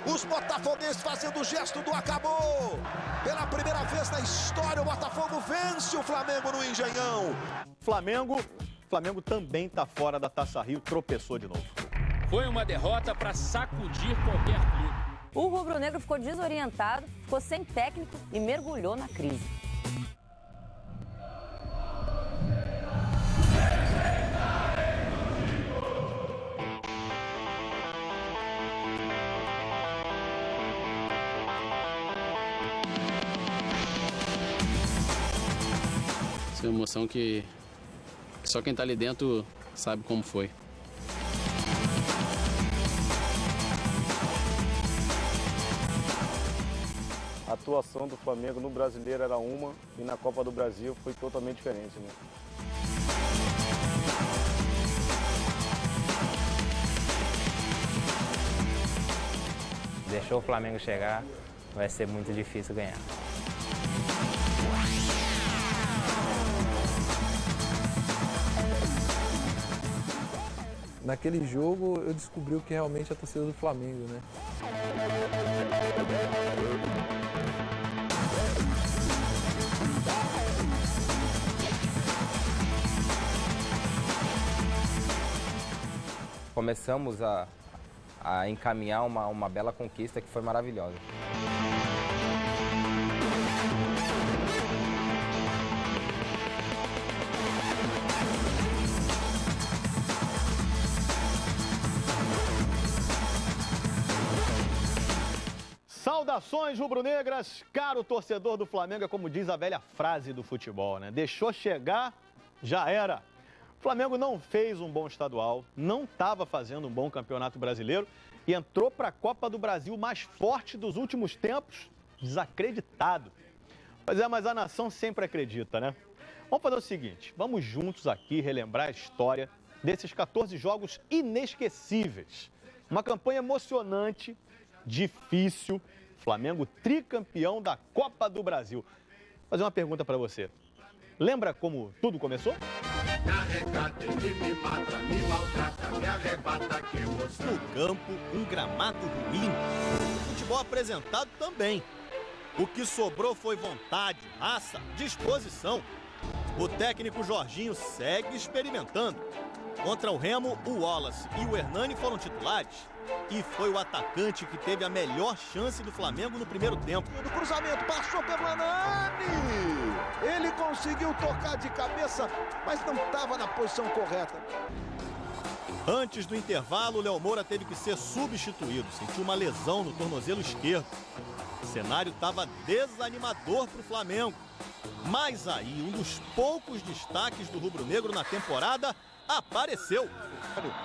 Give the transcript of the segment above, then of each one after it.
Os botafoguenses fazendo o gesto do acabou. Pela primeira vez na história, o Botafogo vence o Flamengo no Engenhão. Flamengo também está fora da Taça Rio, tropeçou de novo. Foi uma derrota para sacudir qualquer clube. O rubro-negro ficou desorientado, ficou sem técnico e mergulhou na crise. Essa é uma emoção que só quem está ali dentro sabe como foi. A atuação do Flamengo no Brasileiro era uma e na Copa do Brasil foi totalmente diferente, né? Deixou o Flamengo chegar, vai ser muito difícil ganhar. Naquele jogo eu descobri o que realmente é a torcida do Flamengo, né? Começamos a encaminhar uma bela conquista que foi maravilhosa. Saudações rubro-negras, caro torcedor do Flamengo, é como diz a velha frase do futebol, né? Deixou chegar, já era. O Flamengo não fez um bom estadual, não estava fazendo um bom campeonato brasileiro e entrou para a Copa do Brasil mais forte dos últimos tempos, desacreditado. Pois é, mas a nação sempre acredita, né? Vamos fazer o seguinte, vamos juntos aqui relembrar a história desses 14 jogos inesquecíveis. Uma campanha emocionante, difícil, Flamengo tricampeão da Copa do Brasil. Vou fazer uma pergunta para você. Lembra como tudo começou? No campo, um gramado ruim. Futebol apresentado também. O que sobrou foi vontade, raça, disposição. O técnico Jorginho segue experimentando. Contra o Remo, o Wallace e o Hernani foram titulares. E foi o atacante que teve a melhor chance do Flamengo no primeiro tempo. O cruzamento passou pelo Hernani. Ele conseguiu tocar de cabeça, mas não estava na posição correta. Antes do intervalo, o Léo Moura teve que ser substituído. Sentiu uma lesão no tornozelo esquerdo. O cenário estava desanimador para o Flamengo. Mas aí, um dos poucos destaques do rubro-negro na temporada apareceu.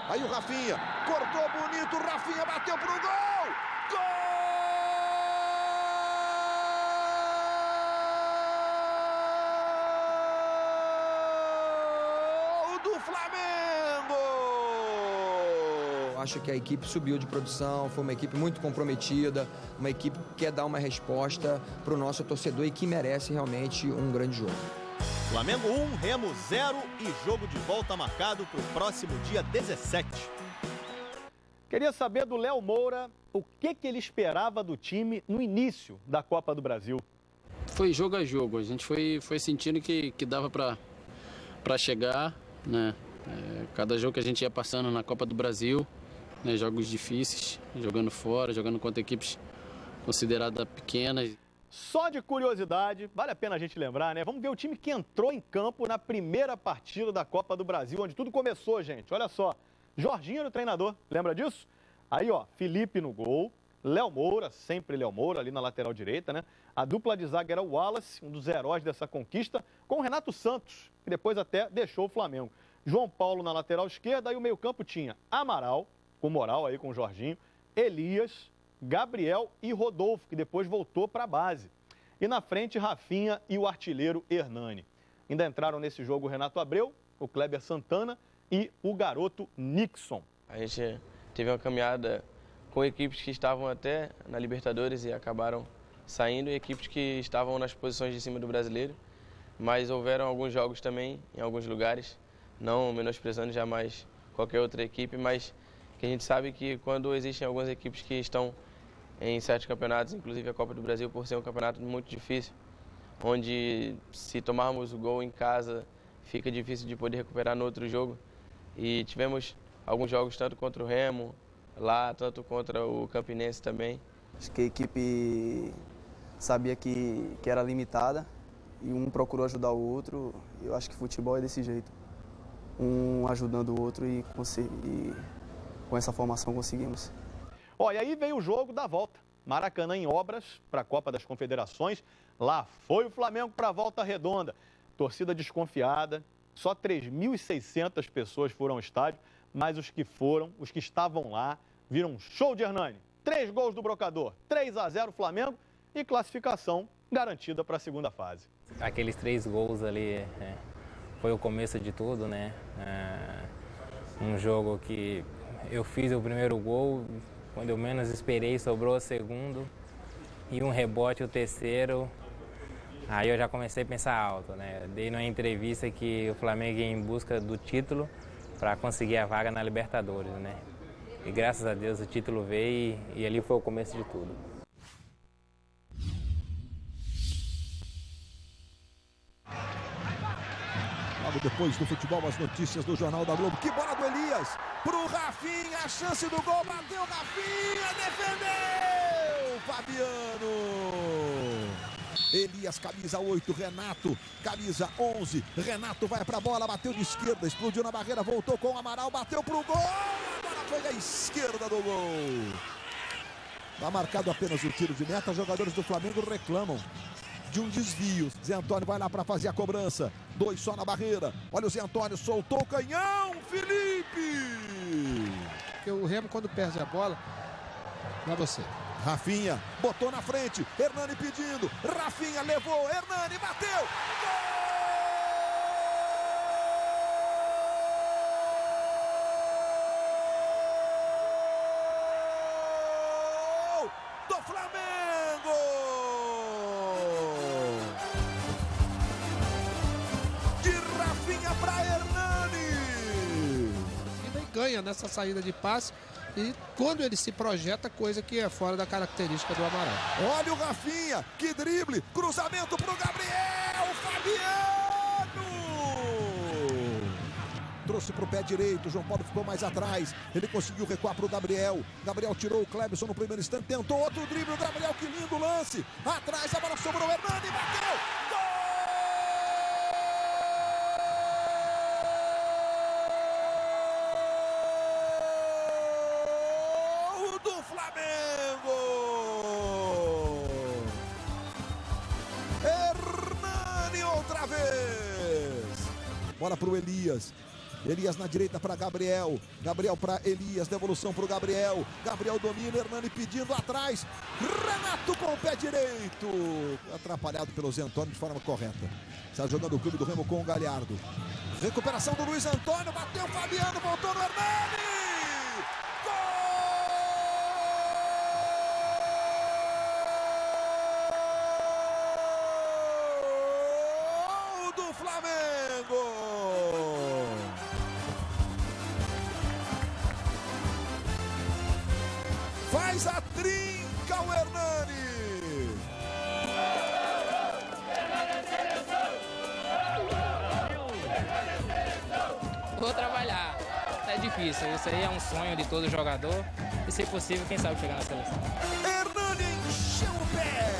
Aí o Rafinha, cortou bonito, o Rafinha bateu pro gol! Gol do Flamengo! Acho que a equipe subiu de produção, foi uma equipe muito comprometida, uma equipe que quer dar uma resposta para o nosso torcedor e que merece realmente um grande jogo. Flamengo 1, Remo 0 e jogo de volta marcado para o próximo dia 17. Queria saber do Léo Moura o que ele esperava do time no início da Copa do Brasil. Foi jogo a jogo, a gente foi sentindo que dava para chegar, né? Cada jogo que a gente ia passando na Copa do Brasil, né? Jogos difíceis, jogando fora, jogando contra equipes consideradas pequenas. Só de curiosidade, vale a pena a gente lembrar, né? Vamos ver o time que entrou em campo na primeira partida da Copa do Brasil, onde tudo começou, gente. Olha só, Jorginho era o treinador, lembra disso? Aí, ó, Felipe no gol, Léo Moura, sempre Léo Moura, ali na lateral direita, né? A dupla de zaga era o Wallace, um dos heróis dessa conquista, com o Renato Santos, que depois até deixou o Flamengo. João Paulo na lateral esquerda, e o meio-campo tinha Amaral, com moral aí com o Jorginho, Elias, Gabriel e Rodolfo, que depois voltou para a base. E na frente, Rafinha e o artilheiro Hernani. Ainda entraram nesse jogo o Renato Abreu, o Kleber Santana e o garoto Nixon. A gente teve uma caminhada com equipes que estavam até na Libertadores e acabaram saindo, e equipes que estavam nas posições de cima do brasileiro. Mas houveram alguns jogos também, em alguns lugares, não menosprezando jamais qualquer outra equipe, mas que a gente sabe que quando existem algumas equipes que estão em certos campeonatos, inclusive a Copa do Brasil, por ser um campeonato muito difícil, onde se tomarmos o gol em casa, fica difícil de poder recuperar no outro jogo. E tivemos alguns jogos tanto contra o Remo, lá, tanto contra o Campinense também. Acho que a equipe sabia que era limitada e um procurou ajudar o outro. Eu acho que futebol é desse jeito, um ajudando o outro e com essa formação conseguimos. Ó, e aí veio o jogo da volta. Maracanã em obras para a Copa das Confederações. Lá foi o Flamengo para a Volta Redonda. Torcida desconfiada, só 3.600 pessoas foram ao estádio, mas os que estavam lá, viram um show de Hernani. 3 gols do Brocador, 3-0 Flamengo e classificação garantida para a segunda fase. Aqueles 3 gols ali foi o começo de tudo, né? Um jogo que eu fiz o primeiro gol, quando eu menos esperei, sobrou o segundo e um rebote o terceiro. Aí eu já comecei a pensar alto, né? Dei numa entrevista que o Flamengo ia em busca do título para conseguir a vaga na Libertadores, né? E graças a Deus o título veio e ali foi o começo de tudo. Logo depois do futebol, as notícias do Jornal da Globo. Que bola do Elias pro Rafinha, a chance do gol, bateu Rafinha, defendeu Fabiano. Elias, camisa 8, Renato, camisa 11, Renato vai pra bola, bateu de esquerda, explodiu na barreira, voltou com o Amaral, bateu pro gol, agora foi à esquerda do gol. Tá marcado apenas o tiro de meta, os jogadores do Flamengo reclamam de um desvio. Zé Antônio vai lá para fazer a cobrança, 2 só na barreira, olha o Zé Antônio, soltou o canhão, Felipe! Porque o Remo, quando perde a bola, não é você. Rafinha botou na frente, Hernani pedindo, Rafinha levou, Hernani bateu, gol do Flamengo! De Rafinha para Hernani! E ganha nessa saída de passe. E quando ele se projeta, coisa que é fora da característica do Amaral. Olha o Rafinha, que drible, cruzamento pro Gabriel, Fabiano! Trouxe pro pé direito, o João Paulo ficou mais atrás, ele conseguiu recuar pro Gabriel, Gabriel tirou o Cleberson no primeiro instante, tentou outro drible, o Gabriel, que lindo lance, atrás a bola sobrou, Hernani, bateu, gol! Bola para o Elias. Elias na direita para Gabriel. Gabriel para Elias. Devolução para o Gabriel. Gabriel domina. Hernani pedindo atrás. Renato com o pé direito. Atrapalhado pelo Zé Antônio de forma correta. Está jogando o clube do Remo com o Galhardo. Recuperação do Luiz Antônio. Bateu o Fabiano. Voltou no Hernani. Faz a trinca o Hernani. Vou trabalhar. É difícil. Isso aí é um sonho de todo jogador. E se possível, quem sabe chegar na seleção. Hernani encheu o pé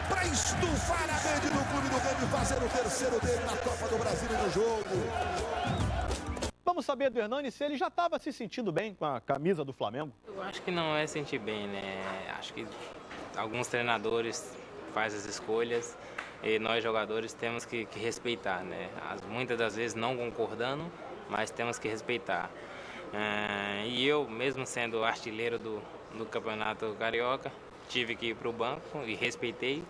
para estufar a rede do clube do Remo e fazer o terceiro dele na Copa do Brasil no jogo. Vamos saber do Hernani se ele já estava se sentindo bem com a camisa do Flamengo. Eu acho que não é sentir bem, né? Acho que alguns treinadores fazem as escolhas e nós jogadores temos que respeitar, né? Muitas das vezes não concordando, mas temos que respeitar. E eu, mesmo sendo artilheiro do Campeonato Carioca, tive que ir para o banco e respeitei.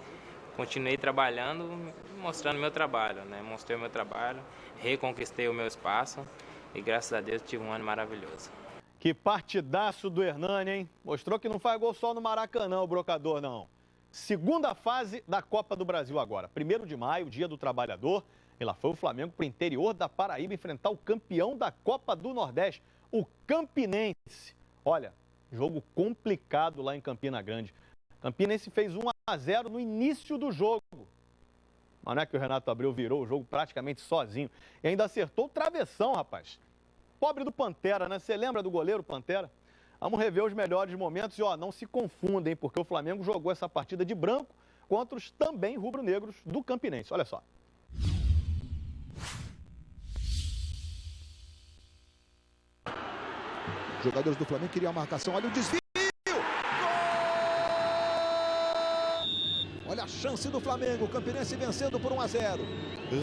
Continuei trabalhando, mostrando meu trabalho, né? Mostrei o meu trabalho, reconquistei o meu espaço. E graças a Deus tive um ano maravilhoso. Que partidaço do Hernani, hein? Mostrou que não faz gol só no Maracanã, o Brocador, não. Segunda fase da Copa do Brasil agora. 1º de maio, Dia do Trabalhador. E lá foi o Flamengo para o interior da Paraíba enfrentar o campeão da Copa do Nordeste. o Campinense. Olha, jogo complicado lá em Campina Grande. Campinense fez 1-0 no início do jogo. Mas não é que o Renato Abreu virou o jogo praticamente sozinho. E ainda acertou o travessão, rapaz. Pobre do Pantera, né? Você lembra do goleiro Pantera? Vamos rever os melhores momentos e, ó, não se confundem, porque o Flamengo jogou essa partida de branco contra os também rubro-negros do Campinense. Olha só. Os jogadores do Flamengo queriam a marcação. Olha o desvio. Gol! Olha a chance do Flamengo. O Campinense vencendo por 1-0.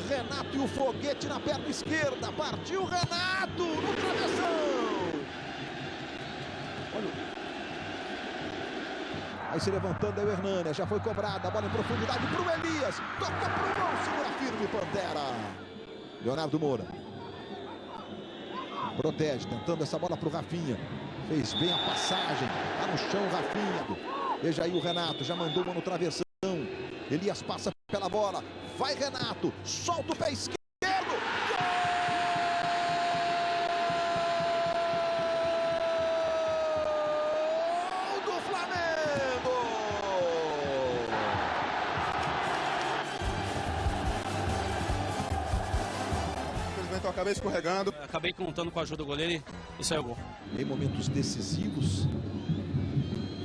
Renato e o foguete na perna esquerda. Partiu Renato no travessão. Olha. Aí se levantando é o Hernani. Já foi cobrada. A bola em profundidade para o Elias. Tocou para o gol. Segura firme, Pantera. Leonardo Moura. Protege, tentando essa bola para o Rafinha. Fez bem a passagem. Tá no chão, Rafinha. Veja aí o Renato. Já mandou uma no travessão. Elias passa pela bola. Vai Renato. Solta o pé esquerdo. Gol do Flamengo. Infelizmente eu acabei escorregando. Acabei contando com a ajuda do goleiro e saiu o gol. Em momentos decisivos, a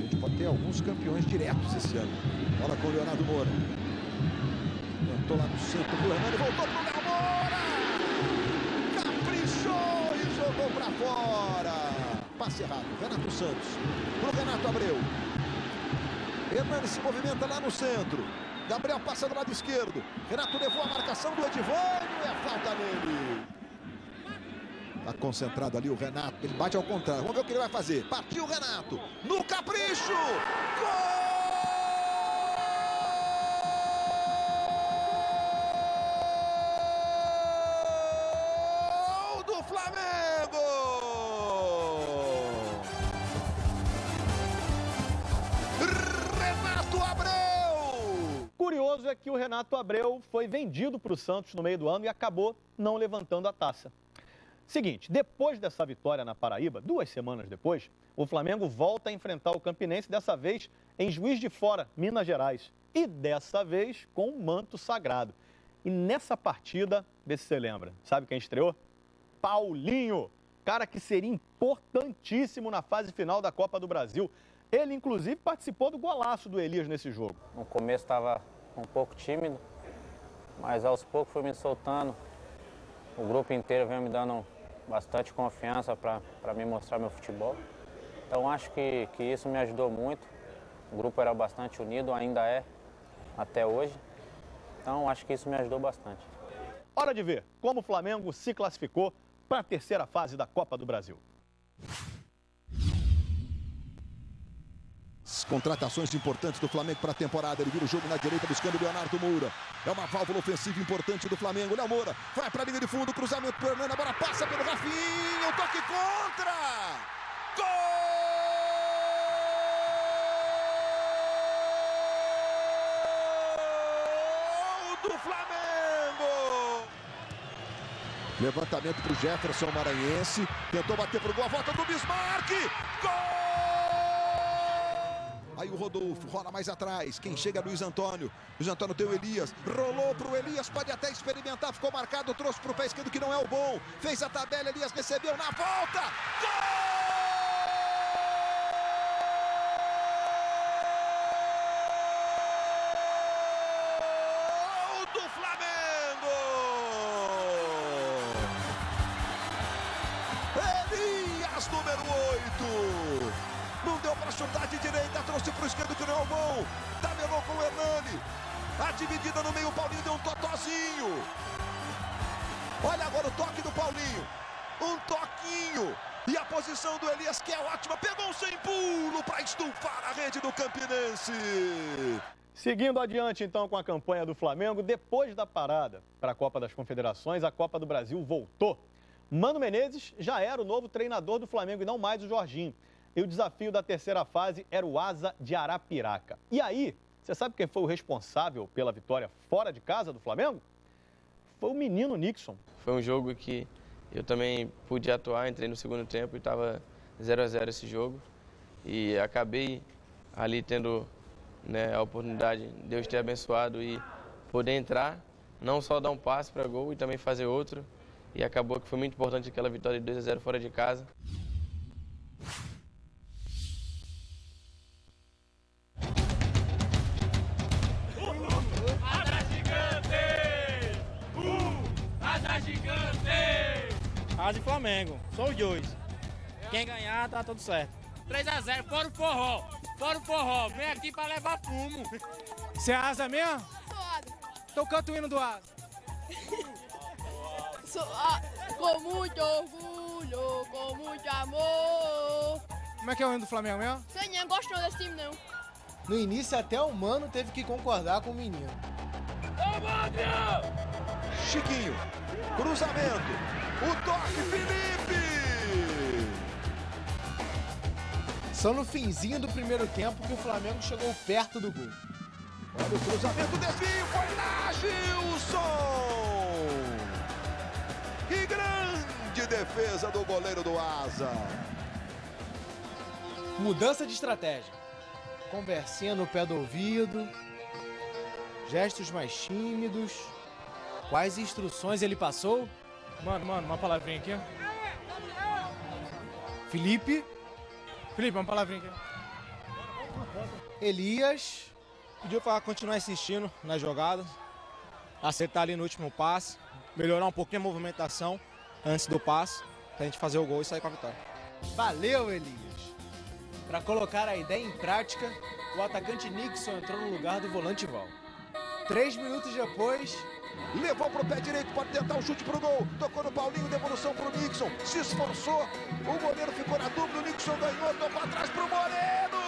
gente pode ter alguns campeões diretos esse ano. Bola com o Leonardo Moura. Tentou lá no centro do Hernani, voltou pro Léo Moura! Caprichou e jogou pra fora. Passe errado, Renato Santos. Pro Renato Abreu. Hernani se movimenta lá no centro. Gabriel passa do lado esquerdo. Renato levou a marcação do Edivânio e a falta nele. Tá concentrado ali o Renato. Ele bate ao contrário. Vamos ver o que ele vai fazer. Partiu o Renato. No capricho. Gol do Flamengo. Renato Abreu. Curioso é que o Renato Abreu foi vendido para o Santos no meio do ano e acabou não levantando a taça. Seguinte, depois dessa vitória na Paraíba, 2 semanas depois, o Flamengo volta a enfrentar o Campinense, dessa vez em Juiz de Fora, Minas Gerais. E dessa vez com o manto sagrado. E nessa partida, vê se você lembra, sabe quem estreou? Paulinho, cara que seria importantíssimo na fase final da Copa do Brasil. Ele, inclusive, participou do golaço do Elias nesse jogo. No começo estava um pouco tímido, mas aos poucos fui me soltando. O grupo inteiro veio me dando bastante confiança para me mostrar meu futebol. Então acho que isso me ajudou muito. O grupo era bastante unido, ainda é, até hoje. Então acho que isso me ajudou bastante. Hora de ver como o Flamengo se classificou para a terceira fase da Copa do Brasil. As contratações importantes do Flamengo para a temporada. Ele vira o jogo na direita buscando o Leonardo Moura. É uma válvula ofensiva importante do Flamengo. Léo Moura vai para a linha de fundo, cruzamento para o Hernani. A bola passa pelo Rafinha. O toque contra. Gol do Flamengo. Levantamento para o Jefferson Maranhense. Tentou bater para o gol. A volta do Bismarck. Gol! Aí o Rodolfo rola mais atrás. Quem chega é Luiz Antônio. Luiz Antônio tem o Elias. Rolou pro Elias. Pode até experimentar. Ficou marcado. Trouxe pro pé esquerdo que não é o bom. Fez a tabela. Elias recebeu na volta. Gol do Flamengo. Elias, número 8. Não deu para chutar de direita, trouxe para o esquerdo que não é o bom. Tabelou com o Hernani. A dividida no meio, o Paulinho deu um totozinho. Olha agora o toque do Paulinho. Um toquinho. E a posição do Elias, que é ótima. Pegou um sem pulo para estufar a rede do Campinense. Seguindo adiante, então, com a campanha do Flamengo, depois da parada para a Copa das Confederações, a Copa do Brasil voltou. Mano Menezes já era o novo treinador do Flamengo e não mais o Jorginho. E o desafio da terceira fase era o Asa de Arapiraca. E aí, você sabe quem foi o responsável pela vitória fora de casa do Flamengo? Foi o menino Nixon. Foi um jogo que eu também pude atuar, entrei no segundo tempo e estava 0-0 esse jogo. E acabei ali tendo, né, a oportunidade, Deus ter abençoado e poder entrar, não só dar um passe para gol e também fazer outro. E acabou que foi muito importante aquela vitória de 2-0 fora de casa. Asa e Flamengo, sou os dois. Quem ganhar, tá tudo certo. 3-0, fora o forró. Fora o forró, vem aqui pra levar fumo. Você é asa mesmo? Então canta o hino do asa. Com muito orgulho, com muito amor. Como é que é o hino do Flamengo mesmo? Você nem gostou desse time, não. No início, até o Mano teve que concordar com o menino. Chiquinho, cruzamento, o toque, Felipe! Só no finzinho do primeiro tempo que o Flamengo chegou perto do gol. Olha o cruzamento, desvio, foi lá, Gilson! Que grande defesa do goleiro do Asa. Mudança de estratégia. Conversinha no pé do ouvido, gestos mais tímidos. Quais instruções ele passou? Mano, uma palavrinha aqui. Felipe, uma palavrinha aqui. Elias. Pediu para continuar insistindo nas jogadas, acertar ali no último passe, melhorar um pouquinho a movimentação antes do passe, pra gente fazer o gol e sair com a vitória. Valeu, Elias. Para colocar a ideia em prática, o atacante Nixon entrou no lugar do volante Val. 3 minutos depois, levou pro pé direito, pode tentar o chute pro gol. Tocou no Paulinho, devolução pro Nixon. Se esforçou, o goleiro ficou na dúvida, o Nixon ganhou, tocou atrás pro Moreno.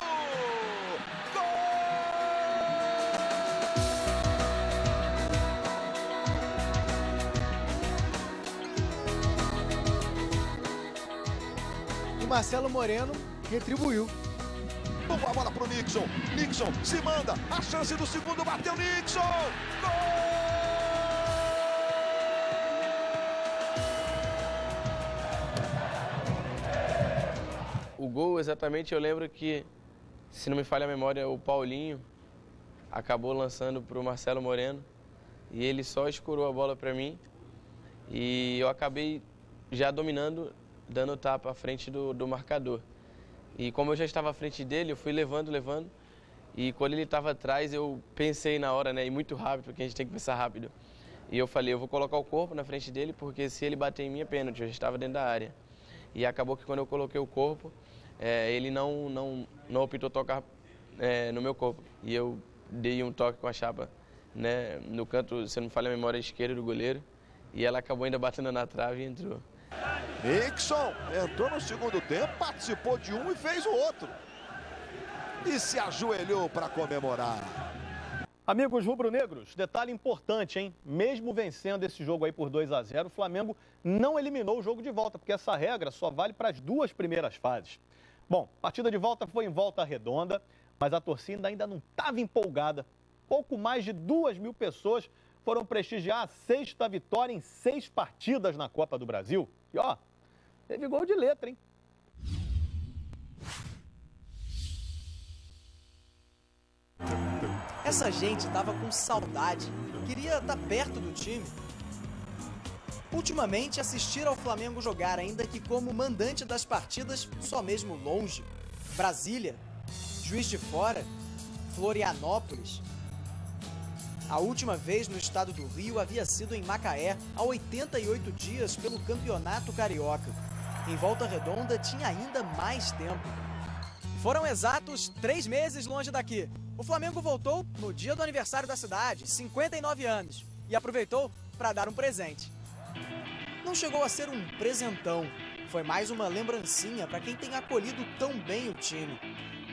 E Marcelo Moreno retribuiu. Boa bola pro Nixon. Nixon se manda. A chance do segundo, bateu Nixon. Gol! O gol, exatamente, eu lembro que, se não me falha a memória, o Paulinho acabou lançando para o Marcelo Moreno e ele só escorou a bola para mim e eu acabei já dominando, dando tapa à frente do marcador. E como eu já estava à frente dele, eu fui levando, e quando ele estava atrás, eu pensei na hora, né, e muito rápido, porque a gente tem que pensar rápido. E eu falei, eu vou colocar o corpo na frente dele, porque se ele bater em mim é pênalti, eu já estava dentro da área. E acabou que quando eu coloquei o corpo, ele não optou tocar no meu corpo. E eu dei um toque com a chapa, né, no canto, se não me falha a memória, esquerda do goleiro, e ela acabou ainda batendo na trave e entrou. Nixon entrou no segundo tempo, participou de um e fez o outro. E se ajoelhou para comemorar. Amigos rubro-negros, detalhe importante, hein? Mesmo vencendo esse jogo aí por 2-0, o Flamengo não eliminou o jogo de volta, porque essa regra só vale para as 2 primeiras fases. Bom, a partida de volta foi em Volta Redonda, mas a torcida ainda não estava empolgada. Pouco mais de 2.000 pessoas foram prestigiar a 6ª vitória em 6 partidas na Copa do Brasil. E ó, teve gol de letra, hein? Essa gente tava com saudade, queria estar perto do time. Ultimamente, assistir ao Flamengo jogar, ainda que como mandante das partidas, só mesmo longe. Brasília, Juiz de Fora, Florianópolis. A última vez no estado do Rio havia sido em Macaé, há 88 dias pelo Campeonato Carioca. Em Volta Redonda tinha ainda mais tempo. Foram exatos 3 meses longe daqui. O Flamengo voltou no dia do aniversário da cidade, 59 anos, e aproveitou para dar um presente. Não chegou a ser um presentão, foi mais uma lembrancinha para quem tem acolhido tão bem o time.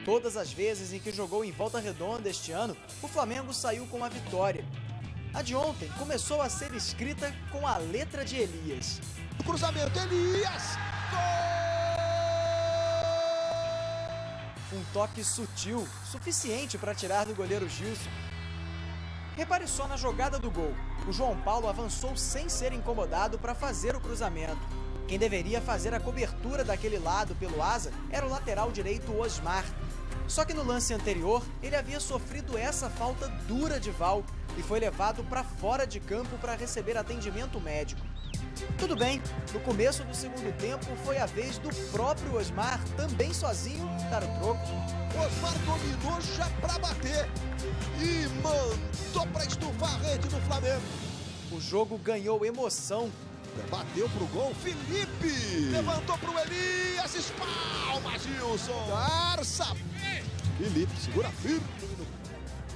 Todas as vezes em que jogou em Volta Redonda este ano, o Flamengo saiu com a vitória. A de ontem começou a ser escrita com a letra de Elias. O cruzamento, Elias! Gol! Um toque sutil, suficiente para tirar do goleiro Gilson. Repare só na jogada do gol. O João Paulo avançou sem ser incomodado para fazer o cruzamento. Quem deveria fazer a cobertura daquele lado pelo asa era o lateral direito Osmar. Só que no lance anterior, ele havia sofrido essa falta dura de Val e foi levado para fora de campo para receber atendimento médico. Tudo bem, no começo do segundo tempo foi a vez do próprio Osmar, também sozinho, dar o troco. Osmar dominou já para bater e mandou para estufar a rede do Flamengo. O jogo ganhou emoção. Bateu pro gol, Felipe! Levantou pro Elias, espalma, Gilson! Garça! Felipe segura firme.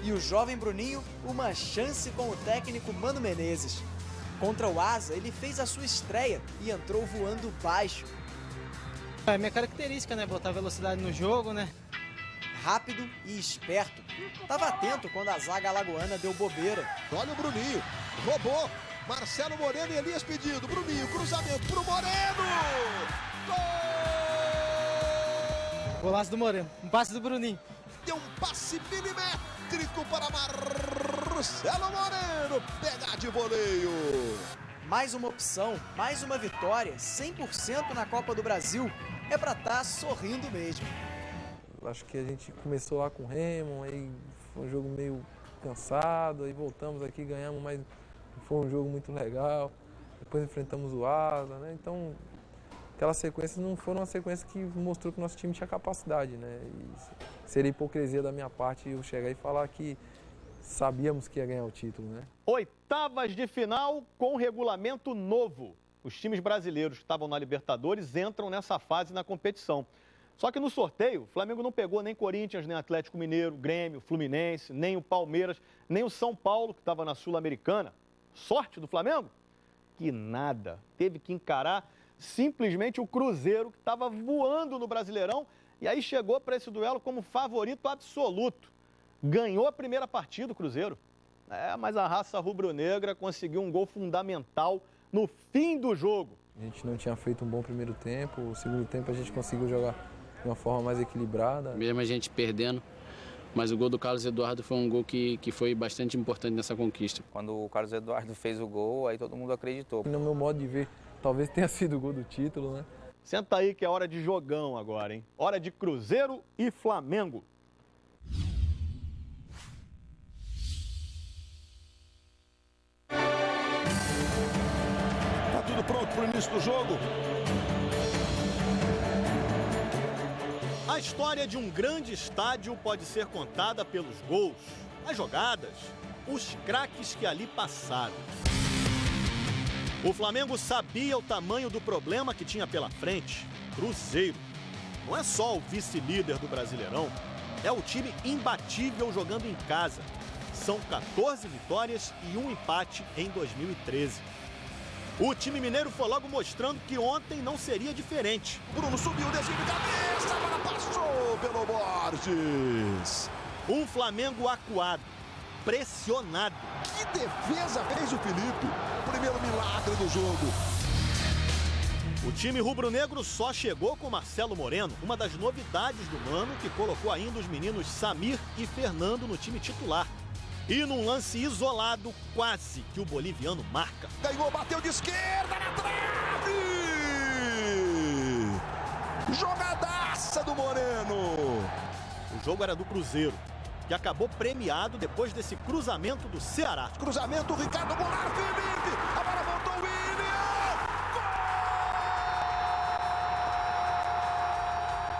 E o jovem Bruninho, uma chance com o técnico Mano Menezes. Contra o Asa, ele fez a sua estreia e entrou voando baixo. É minha característica, né? Botar velocidade no jogo, né? Rápido e esperto. Tava atento quando a zaga alagoana deu bobeira. Olha o Bruninho, roubou. Marcelo Moreno e Elias pedindo. Bruninho, cruzamento pro Moreno. Gol! Golaço do Moreno, um passe do Bruninho. Deu um passe milimétrico para Marcelo Moreno pegar de voleio. Mais uma opção, mais uma vitória, 100% na Copa do Brasil. É para estar sorrindo mesmo. Acho que a gente começou lá com o Remo, aí foi um jogo meio cansado, aí voltamos aqui, ganhamos, mas foi um jogo muito legal. Depois enfrentamos o Asa, né? Então, aquelas sequências não foram uma sequência que mostrou que o nosso time tinha capacidade, né? E seria hipocrisia da minha parte eu chegar e falar que sabíamos que ia ganhar o título, né? Oitavas de final com regulamento novo. Os times brasileiros que estavam na Libertadores entram nessa fase na competição. Só que no sorteio, o Flamengo não pegou nem Corinthians, nem Atlético Mineiro, Grêmio, Fluminense, nem o Palmeiras, nem o São Paulo, que estava na Sul-Americana. Sorte do Flamengo? Que nada. Teve que encarar simplesmente o Cruzeiro, que estava voando no Brasileirão, e aí chegou para esse duelo como favorito absoluto. Ganhou a primeira partida o Cruzeiro. Mas a raça rubro-negra conseguiu um gol fundamental no fim do jogo. A gente não tinha feito um bom primeiro tempo, o segundo tempo a gente conseguiu jogar de uma forma mais equilibrada. Mesmo a gente perdendo, mas o gol do Carlos Eduardo foi um gol que foi bastante importante nessa conquista. Quando o Carlos Eduardo fez o gol, aí todo mundo acreditou. No meu modo de ver, talvez tenha sido o gol do título, né? Senta aí que é hora de jogão agora, hein? Hora de Cruzeiro e Flamengo. Tá tudo pronto pro início do jogo? A história de um grande estádio pode ser contada pelos gols, as jogadas, os craques que ali passaram. O Flamengo sabia o tamanho do problema que tinha pela frente. Cruzeiro. Não é só o vice-líder do Brasileirão, é o time imbatível jogando em casa. São 14 vitórias e um empate em 2013. O time mineiro foi logo mostrando que ontem não seria diferente. Bruno subiu, desvio de cabeça, agora passou pelo Borges. Um Flamengo acuado, pressionado. Que defesa fez o Felipe. Primeiro milagre do jogo. O time rubro-negro só chegou com Marcelo Moreno, uma das novidades do Mano, que colocou ainda os meninos Samir e Fernando no time titular. E num lance isolado, quase que o boliviano marca. Ganhou, bateu de esquerda na trave! Jogadaça do Moreno! O jogo era do Cruzeiro, que acabou premiado depois desse cruzamento do Ceará. Cruzamento, Ricardo Goulart, Felipe! A bola voltou, William!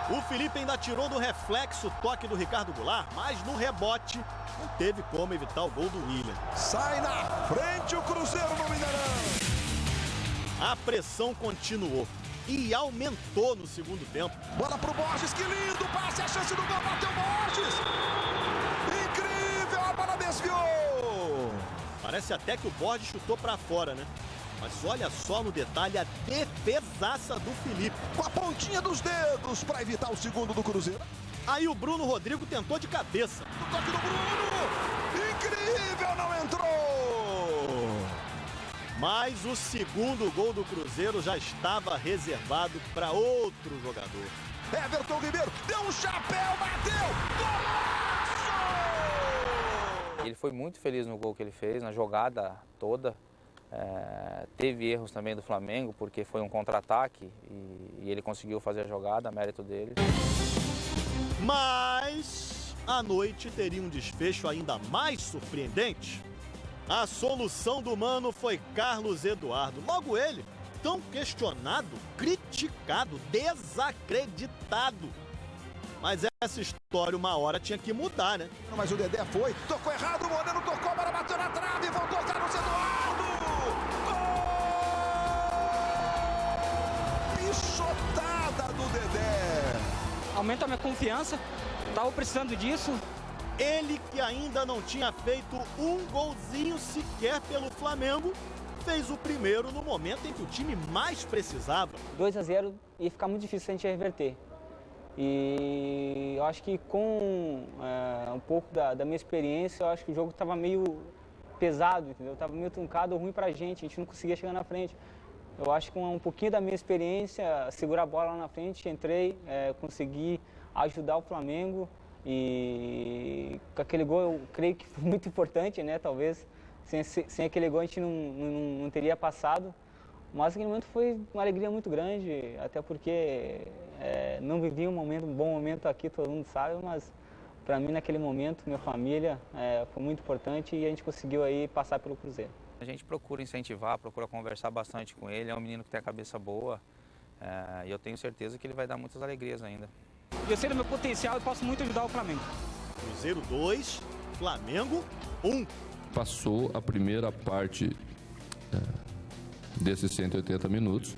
Gol! O Felipe ainda tirou do reflexo o toque do Ricardo Goulart, mas no rebote não teve como evitar o gol do William. Sai na frente o Cruzeiro no Mineirão! A pressão continuou e aumentou no segundo tempo. Bola pro Borges, que lindo passe, a chance do gol, bateu Borges! Incrível, a bola desviou! Parece até que o Borges chutou pra fora, né? Mas olha só no detalhe a defesaça do Felipe. Com a pontinha dos dedos para evitar o segundo do Cruzeiro. Aí o Bruno Rodrigo tentou de cabeça. O toque do Bruno! Incrível, não entrou! Mas o segundo gol do Cruzeiro já estava reservado para outro jogador. Everton Ribeiro deu um chapéu, bateu! Golaço! Ele foi muito feliz no gol que ele fez, na jogada toda. Teve erros também do Flamengo, porque foi um contra-ataque e ele conseguiu fazer a jogada, mérito dele. Mas a noite teria um desfecho ainda mais surpreendente. A solução do Mano foi Carlos Eduardo. Logo ele, tão questionado, criticado, desacreditado. Mas essa história uma hora tinha que mudar, né? Mas o Dedé foi, tocou errado, o Moreno tocou, a bola bateu na trave, voltou Carlos Eduardo! Gol! Pichotada do Dedé! Aumenta a minha confiança, tava precisando disso. Ele que ainda não tinha feito um golzinho sequer pelo Flamengo, fez o primeiro no momento em que o time mais precisava. 2-0 ia ficar muito difícil a gente reverter. E eu acho que com um pouco da minha experiência, eu acho que o jogo estava meio pesado, entendeu? Estava meio truncado, ruim pra gente, a gente não conseguia chegar na frente. Eu acho que com um pouquinho da minha experiência, segurar a bola lá na frente, entrei, consegui ajudar o Flamengo. E com aquele gol eu creio que foi muito importante, né? Talvez sem aquele gol a gente não teria passado. Mas aquele momento foi uma alegria muito grande, até porque não vivi um bom momento aqui, todo mundo sabe, mas para mim naquele momento, minha família, foi muito importante e a gente conseguiu aí passar pelo Cruzeiro. A gente procura incentivar, procura conversar bastante com ele, é um menino que tem a cabeça boa e eu tenho certeza que ele vai dar muitas alegrias ainda. Eu sei do meu potencial e posso muito ajudar o Flamengo. Cruzeiro 2, Flamengo 1. Passou a primeira parte desses 180 minutos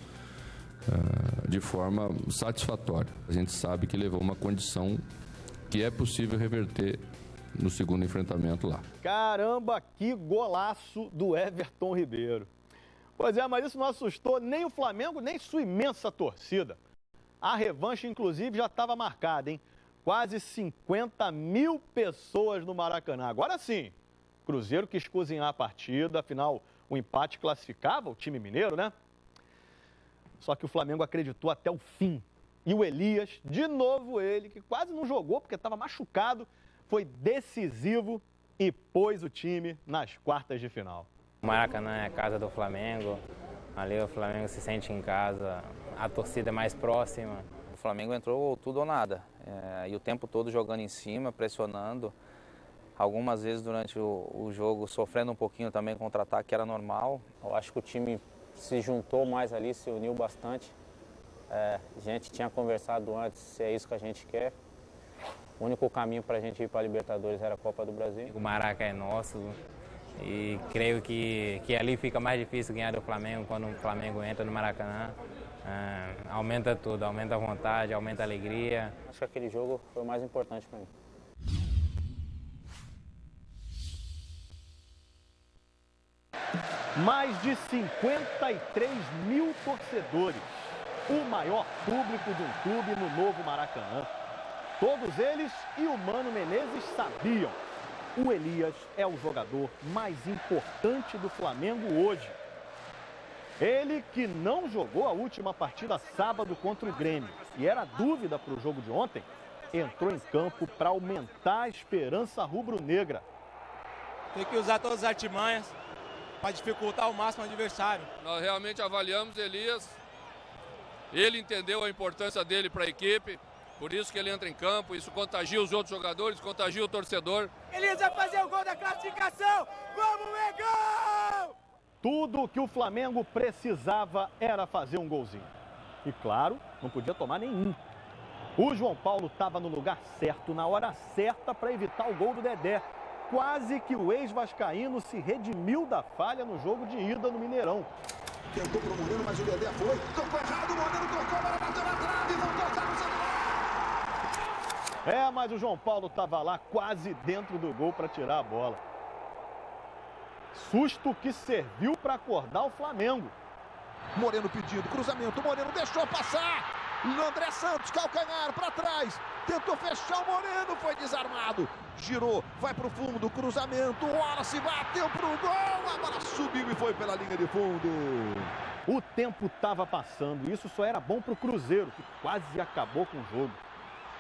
de forma satisfatória. A gente sabe que levou uma condição que é possível reverter no segundo enfrentamento lá. Caramba, que golaço do Everton Ribeiro. Pois é, mas isso não assustou nem o Flamengo, nem sua imensa torcida. A revanche, inclusive, já estava marcada, hein? Quase 50 mil pessoas no Maracanã. Agora sim, Cruzeiro quis cozinhar a partida, afinal, o empate classificava o time mineiro, né? Só que o Flamengo acreditou até o fim. E o Elias, de novo ele, que quase não jogou porque estava machucado, foi decisivo e pôs o time nas quartas de final. O Maracanã é a casa do Flamengo, ali o Flamengo se sente em casa, a torcida é mais próxima. O Flamengo entrou tudo ou nada, e o tempo todo jogando em cima, pressionando. Algumas vezes durante o jogo sofrendo um pouquinho também contra-ataque, que era normal. Eu acho que o time se juntou mais ali, se uniu bastante. A gente tinha conversado antes se é isso que a gente quer. O único caminho para a gente ir para a Libertadores era a Copa do Brasil. O Maracanã é nosso e creio que ali fica mais difícil ganhar do Flamengo quando o Flamengo entra no Maracanã. Aumenta tudo, aumenta a vontade, aumenta a alegria. Acho que aquele jogo foi o mais importante para mim. Mais de 53 mil torcedores, o maior público de um clube no novo Maracanã. Todos eles e o Mano Menezes sabiam. O Elias é o jogador mais importante do Flamengo hoje. Ele que não jogou a última partida sábado contra o Grêmio e era dúvida para o jogo de ontem, entrou em campo para aumentar a esperança rubro-negra. Tem que usar todas as artimanhas para dificultar ao máximo o adversário. Nós realmente avaliamos Elias, ele entendeu a importância dele para a equipe, por isso que ele entra em campo, isso contagia os outros jogadores, contagia o torcedor. Elias vai fazer o gol da classificação, vamos Mengão! Tudo o que o Flamengo precisava era fazer um golzinho. E claro, não podia tomar nenhum. O João Paulo estava no lugar certo, na hora certa para evitar o gol do Dedé. Quase que o ex-vascaíno se redimiu da falha no jogo de ida no Mineirão. Tentou pro Moreno, mas o Dedé foi. Tocou errado, o Moreno tocou, a bola bateu na trave, voltou Carlos Eduardo. Mas o João Paulo estava lá quase dentro do gol para tirar a bola. Susto que serviu para acordar o Flamengo. Moreno pedindo, cruzamento, Moreno deixou passar. André Santos, calcanhar para trás. Tentou fechar o Moreno, foi desarmado. Girou, vai pro fundo, cruzamento. O Wallace bateu pro gol. A bola subiu e foi pela linha de fundo. O tempo estava passando. Isso só era bom pro Cruzeiro, que quase acabou com o jogo.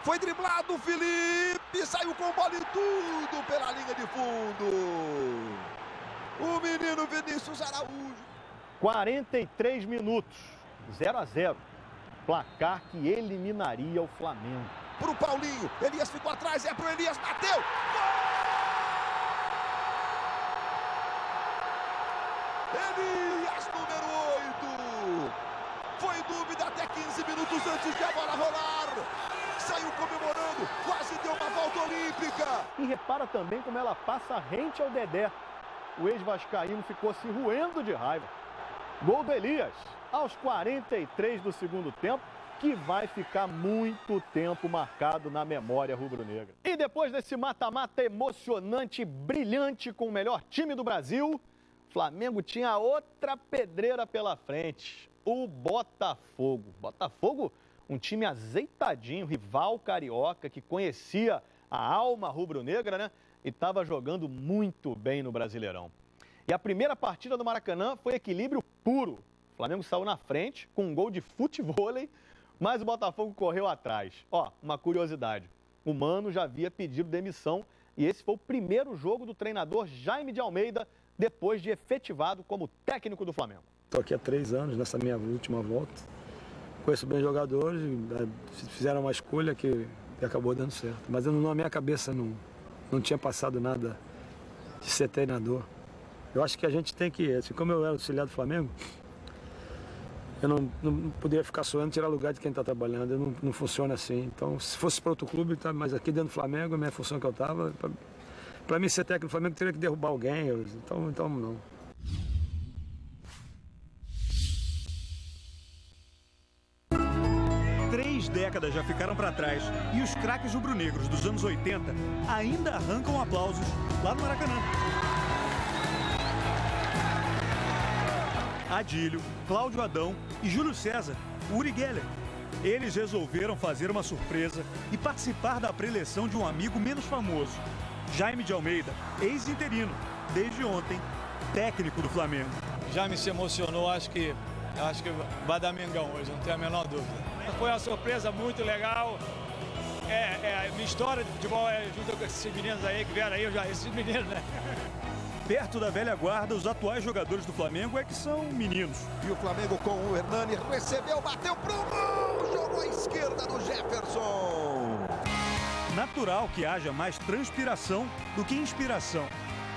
Foi driblado o Felipe. Saiu com bola e tudo pela linha de fundo. O menino Vinícius Araújo. 43 minutos, 0-0. Placar que eliminaria o Flamengo. Pro Paulinho, Elias ficou atrás, é pro Elias, bateu! Gol! Elias, número 8! Foi dúvida até 15 minutos antes de a bola rolar. Saiu comemorando, quase deu uma volta olímpica. E repara também como ela passa rente ao Dedé. O ex-vascaíno ficou se roendo de raiva. Gol do Elias, aos 43 do segundo tempo, que vai ficar muito tempo marcado na memória rubro-negra. E depois desse mata-mata emocionante e brilhante com o melhor time do Brasil, o Flamengo tinha outra pedreira pela frente, o Botafogo. Botafogo, um time azeitadinho, rival carioca, que conhecia a alma rubro-negra, né? E estava jogando muito bem no Brasileirão. E a primeira partida do Maracanã foi equilíbrio puro. O Flamengo saiu na frente com um gol de futevôlei, mas o Botafogo correu atrás. Ó, uma curiosidade, o Mano já havia pedido demissão e esse foi o primeiro jogo do treinador Jaime de Almeida depois de efetivado como técnico do Flamengo. Estou aqui há 3 anos, nessa minha última volta. Conheço bem os jogadores, fizeram uma escolha que acabou dando certo. Mas na minha cabeça não tinha passado nada de ser treinador. Eu acho que a gente tem que, assim, como eu era auxiliar do Flamengo, eu não poderia ficar sonhando tirar lugar de quem está trabalhando. Não funciona assim. Então, se fosse para outro clube, tá, mas aqui dentro do Flamengo, a minha função que eu estava, para mim ser técnico do Flamengo, teria que derrubar alguém. Então não. Três décadas já ficaram para trás e os craques rubro-negros dos anos 80 ainda arrancam aplausos lá no Maracanã. Adílio, Cláudio Adão e Júlio César, Uri Geller. Eles resolveram fazer uma surpresa e participar da preleção de um amigo menos famoso, Jaime de Almeida, ex-interino, desde ontem, técnico do Flamengo. Jaime se emocionou, acho que vai dar Mengão hoje, não tenho a menor dúvida. Foi uma surpresa muito legal. A minha história de futebol é junto com esses meninos aí que vieram aí, esses meninos, né? Perto da velha guarda, os atuais jogadores do Flamengo é que são meninos. E o Flamengo com o Hernani recebeu, bateu pro gol, jogou à esquerda do Jefferson. Natural que haja mais transpiração do que inspiração.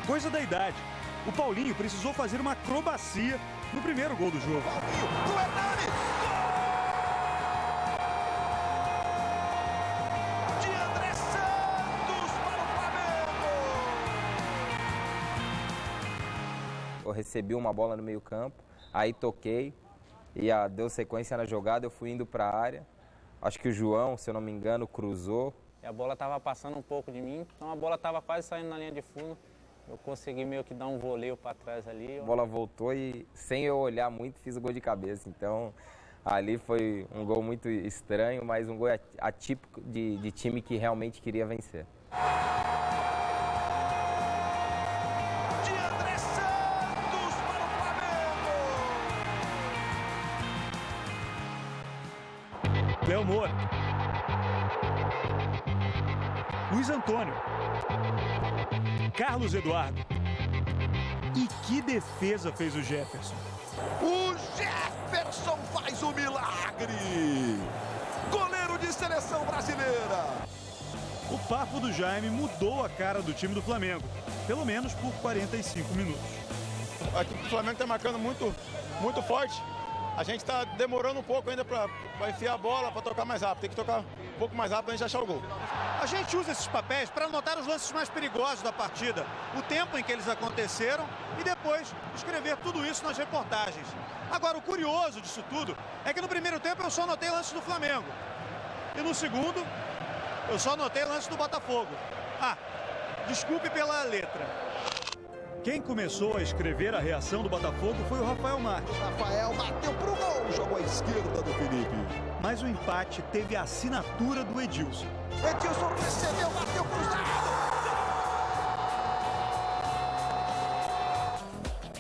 Coisa da idade. O Paulinho precisou fazer uma acrobacia no primeiro gol do jogo. Paulinho, do Hernani. Eu recebi uma bola no meio campo, aí toquei e deu sequência na jogada, eu fui indo para a área. Acho que o João, se eu não me engano, cruzou. E a bola estava passando um pouco de mim, então a bola estava quase saindo na linha de fundo. Eu consegui meio que dar um voleio para trás ali. A bola voltou e, sem eu olhar muito, fiz o gol de cabeça. Então, ali foi um gol muito estranho, mas um gol atípico de time que realmente queria vencer. Léo Moura, Luiz Antônio, Carlos Eduardo. E que defesa fez o Jefferson? O Jefferson faz o milagre! Goleiro de seleção brasileira! O papo do Jaime mudou a cara do time do Flamengo, pelo menos por 45 minutos. Aqui o Flamengo está marcando muito forte. A gente está demorando um pouco ainda para enfiar a bola, para tocar mais rápido. Tem que tocar um pouco mais rápido para a gente achar o gol. A gente usa esses papéis para anotar os lances mais perigosos da partida, o tempo em que eles aconteceram e depois escrever tudo isso nas reportagens. Agora, o curioso disso tudo é que no primeiro tempo eu só anotei lances do Flamengo. E no segundo, eu só anotei lances do Botafogo. Desculpe pela letra. Quem começou a escrever a reação do Botafogo foi o Rafael Marques. Rafael bateu pro gol, jogou à esquerda do Felipe. Mas o empate teve a assinatura do Edilson. Edilson recebeu, bateu cruzado.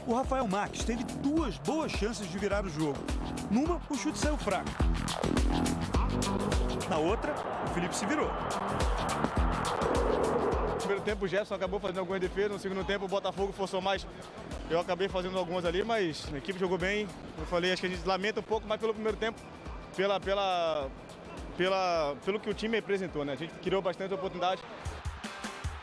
O Rafael Marques teve 2 boas chances de virar o jogo. Numa, o chute saiu fraco. Na outra, o Felipe se virou. No primeiro tempo o Jefferson acabou fazendo algumas defesas, no segundo tempo o Botafogo forçou mais Eu acabei fazendo algumas ali, mas a equipe jogou bem. Eu falei, acho que a gente lamenta um pouco mais pelo primeiro tempo, pelo que o time representou, né? A gente criou bastante oportunidade.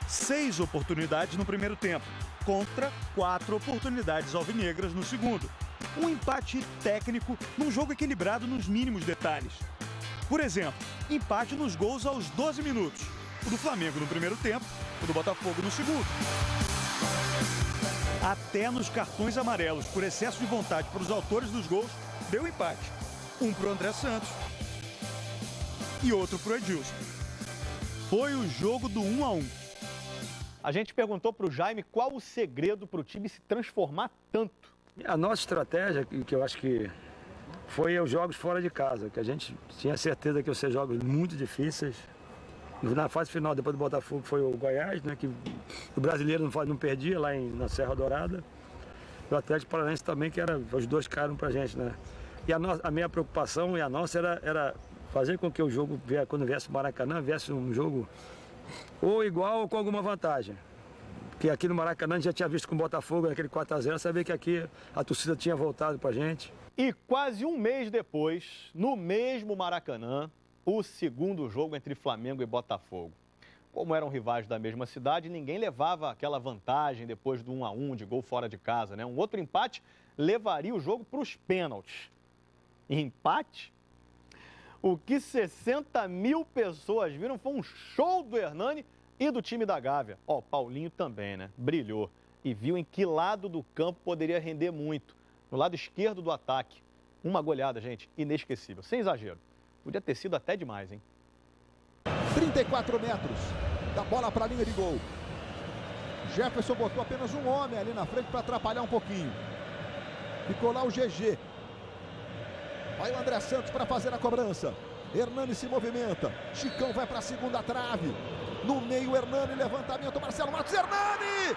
6 oportunidades no primeiro tempo, contra 4 oportunidades alvinegras no segundo. Um empate técnico num jogo equilibrado nos mínimos detalhes. Por exemplo, empate nos gols aos 12 minutos. O do Flamengo no primeiro tempo, o do Botafogo no segundo. Até nos cartões amarelos por excesso de vontade para os autores dos gols, deu empate. Um para o André Santos e outro para o Edilson. Foi o jogo do 1-1. A gente perguntou para o Jaime qual o segredo para o time se transformar tanto. A nossa estratégia, que eu acho que foi os jogos fora de casa, que a gente tinha certeza que iam ser jogos muito difíceis. Na fase final, depois do Botafogo, foi o Goiás, né, que o brasileiro não perdia lá na Serra Dourada. E o Atlético Paranaense também, que os dois caíram pra gente, né? E a minha preocupação e a nossa era fazer com que o jogo, quando viesse o Maracanã, viesse um jogo ou igual ou com alguma vantagem. Porque aqui no Maracanã a gente já tinha visto com o Botafogo, naquele 4-0, sabia que aqui a torcida tinha voltado pra gente. E quase um mês depois, no mesmo Maracanã, o segundo jogo entre Flamengo e Botafogo. Como eram rivais da mesma cidade, ninguém levava aquela vantagem depois do 1-1 de gol fora de casa, né? Um outro empate levaria o jogo para os pênaltis. Empate? O que 60 mil pessoas viram foi um show do Hernani e do time da Gávea. Ó, Paulinho também, né? Brilhou e viu em que lado do campo poderia render muito. No lado esquerdo do ataque. Uma goleada, gente, inesquecível, sem exagero. Podia ter sido até demais, hein? 34 metros da bola para a linha de gol. Jefferson botou apenas um homem ali na frente para atrapalhar um pouquinho. Ficou lá o GG. Vai o André Santos para fazer a cobrança. Hernani se movimenta. Chicão vai para a segunda trave. No meio, Hernani, levantamento. Marcelo Matos, Hernani!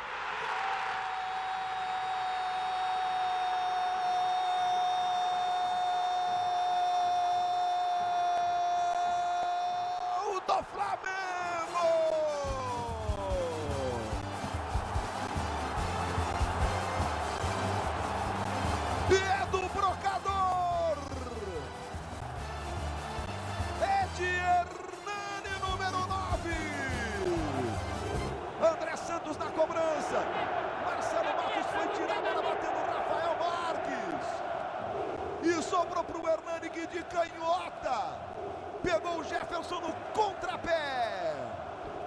Do Flamengo! E é do Brocador! É de Hernani, número 9! André Santos na cobrança. Marcelo Matos foi tirado, ela bateu no Rafael Marques. E sobrou para o Hernani, que de canhota pegou o Jefferson no contrapé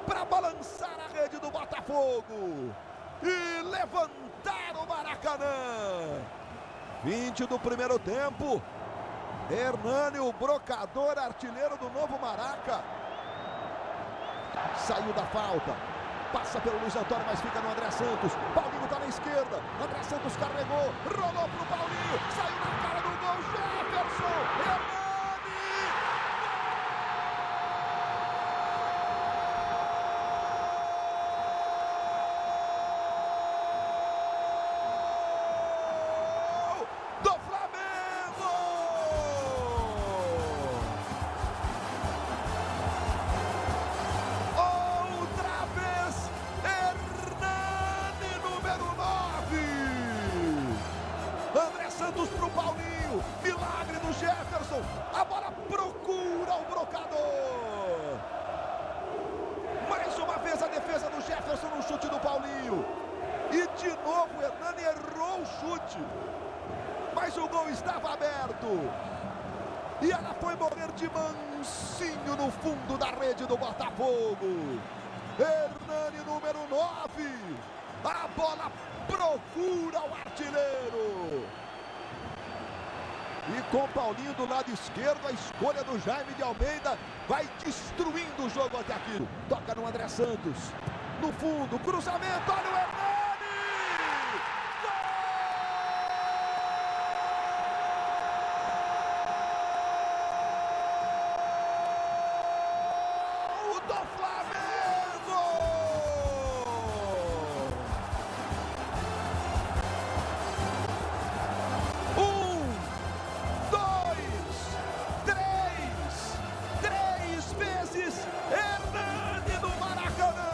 para balançar a rede do Botafogo e levantar o Maracanã. 20 do primeiro tempo. Hernani, o Brocador, artilheiro do novo Maraca. Saiu da falta. Passa pelo Luiz Antônio, mas fica no André Santos. Paulinho tá na esquerda. André Santos carregou. Rolou pro Paulinho. Saiu na cara do gol. Jefferson. Hernani. Santos pro Paulinho, milagre do Jefferson, a bola procura o Brocador. Mais uma vez a defesa do Jefferson no chute do Paulinho. E de novo o Hernani errou o chute, mas o gol estava aberto. E ela foi morrer de mansinho no fundo da rede do Botafogo. Hernani, número 9. A bola procura o artilheiro. E com Paulinho do lado esquerdo, a escolha do Jaime de Almeida vai destruindo o jogo até aqui. Toca no André Santos. No fundo, cruzamento, olha o Hernani! Gol do Flamengo! 3 vezes Hernani no Maracanã!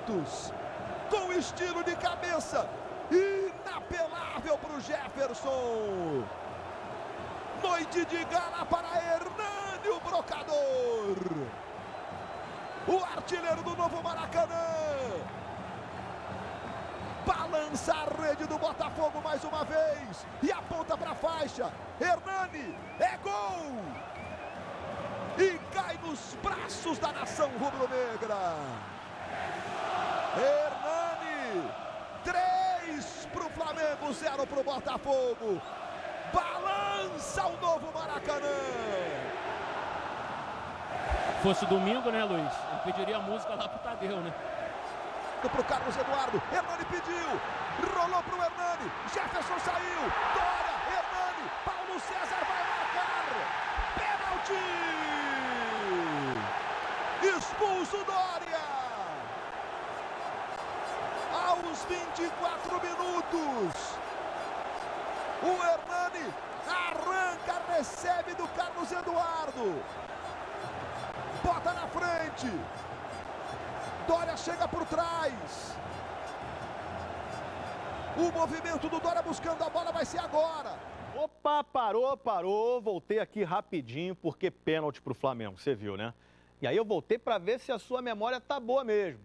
Santos, com estilo de cabeça, inapelável para o Jefferson. Noite de gala para Hernani, o brocador. O artilheiro do novo Maracanã. Balança a rede do Botafogo mais uma vez. E aponta para a faixa. Hernani, é gol! E cai nos braços da nação rubro-negra. Hernani, 3 para o Flamengo, 0 para o Botafogo. Balança o novo Maracanã. Fosse domingo, né, Luiz? Ele pediria a música lá pro Tadeu, né? Pro Carlos Eduardo, Hernani pediu, rolou pro Hernani, Jefferson saiu, Dória, Hernani, Paulo César vai marcar, pênalti! Expulso Dória! Aos 24 minutos, o Hernani arranca, recebe do Carlos Eduardo, bota na frente. Dória chega por trás. O movimento do Dória buscando a bola vai ser agora. Opa, parou. Voltei aqui rapidinho porque pênalti pro Flamengo, você viu, né? E aí eu voltei para ver se a sua memória tá boa mesmo.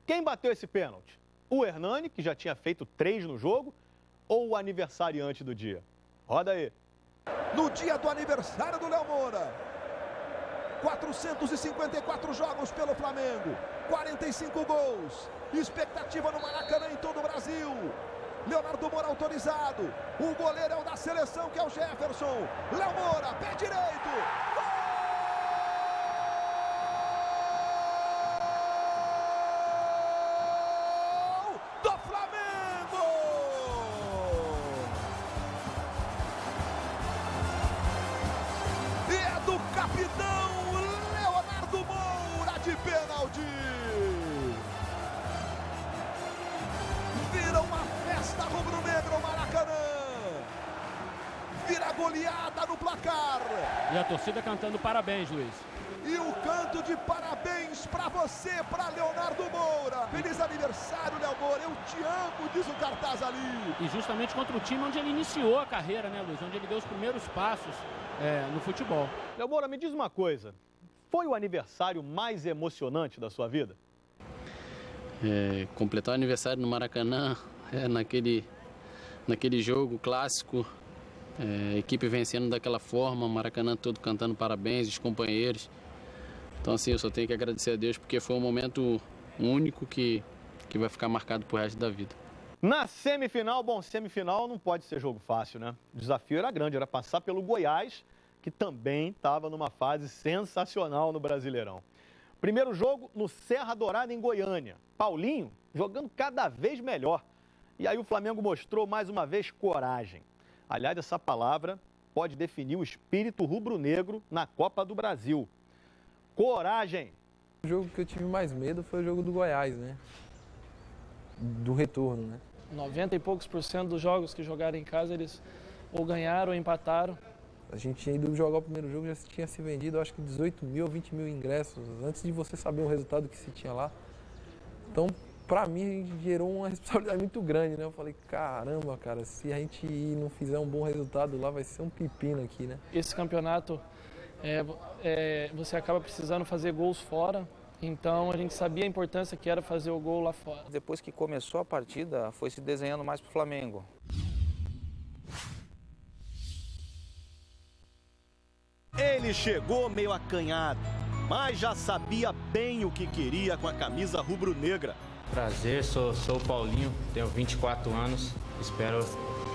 Quem bateu esse pênalti? O Hernani, que já tinha feito 3 no jogo, ou o aniversariante do dia? Roda aí. No dia do aniversário do Léo Moura. 454 jogos pelo Flamengo, 45 gols, expectativa no Maracanã em todo o Brasil. Leonardo Moura autorizado, o goleiro é o da seleção, que é o Jefferson. Léo Moura, pé direito, gol do Flamengo! E é do capitão de pênalti. Vira uma festa rubro-negra o Maracanã. Vira goleada no placar. E a torcida cantando parabéns, Luiz. E o canto de parabéns para você, para Leonardo Moura. Feliz aniversário, Léo Moura. Eu te amo, diz o cartaz ali. E justamente contra o time onde ele iniciou a carreira, né, Luiz? Onde ele deu os primeiros passos no futebol. Léo Moura, me diz uma coisa. Foi o aniversário mais emocionante da sua vida? Completar o aniversário no Maracanã, naquele jogo clássico, a equipe vencendo daquela forma, o Maracanã todo cantando parabéns, os companheiros. Então, assim, eu só tenho que agradecer a Deus porque foi um momento único que vai ficar marcado pro resto da vida. Na semifinal, semifinal não pode ser jogo fácil, né? O desafio era grande, era passar pelo Goiás, que também estava numa fase sensacional no Brasileirão. Primeiro jogo no Serra Dourada, em Goiânia. Paulinho jogando cada vez melhor. E aí o Flamengo mostrou mais uma vez coragem. Aliás, essa palavra pode definir o espírito rubro-negro na Copa do Brasil. Coragem! O jogo que eu tive mais medo foi o jogo do Goiás, né? Do retorno, né? 90 e poucos % dos jogos que jogaram em casa, eles ou ganharam ou empataram. A gente tinha ido jogar o primeiro jogo, já tinha se vendido, acho que 18 mil ou 20 mil ingressos, antes de você saber o resultado que se tinha lá. Então, pra mim, gerou uma responsabilidade muito grande, né? Eu falei, caramba, cara, se a gente não fizer um bom resultado lá, vai ser um pepino aqui, né? Esse campeonato, você acaba precisando fazer gols fora, então a gente sabia a importância que era fazer o gol lá fora. Depois que começou a partida, foi se desenhando mais pro Flamengo. Ele chegou meio acanhado, mas já sabia bem o que queria com a camisa rubro-negra. Prazer, sou o Paulinho, tenho 24 anos, espero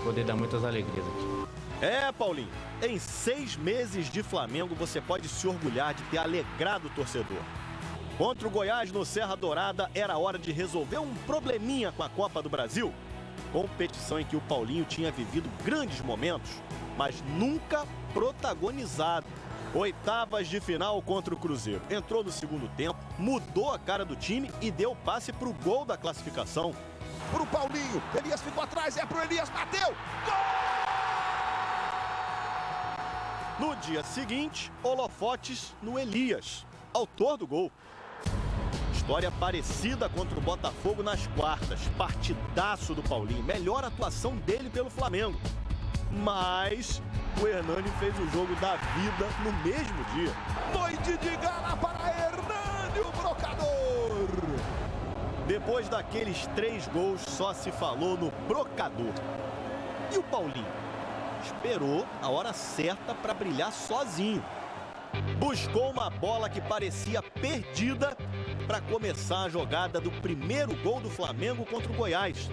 poder dar muitas alegrias aqui. Paulinho, em 6 meses de Flamengo você pode se orgulhar de ter alegrado o torcedor. Contra o Goiás no Serra Dourada era hora de resolver um probleminha com a Copa do Brasil. Competição em que o Paulinho tinha vivido grandes momentos, mas nunca protagonizado. Oitavas de final contra o Cruzeiro. Entrou no segundo tempo, mudou a cara do time e deu passe pro gol da classificação. Pro Paulinho, Elias ficou atrás, é pro Elias, bateu! Gol! No dia seguinte, holofotes no Elias, autor do gol. história parecida contra o Botafogo nas quartas. Partidaço do Paulinho. Melhor atuação dele pelo Flamengo. Mas o Hernani fez o jogo da vida no mesmo dia. Noite de gala para Hernani, o brocador. Depois daqueles 3 gols, só se falou no brocador. E o Paulinho? Esperou a hora certa para brilhar sozinho. Buscou uma bola que parecia perdida para começar a jogada do primeiro gol do Flamengo contra o Goiás.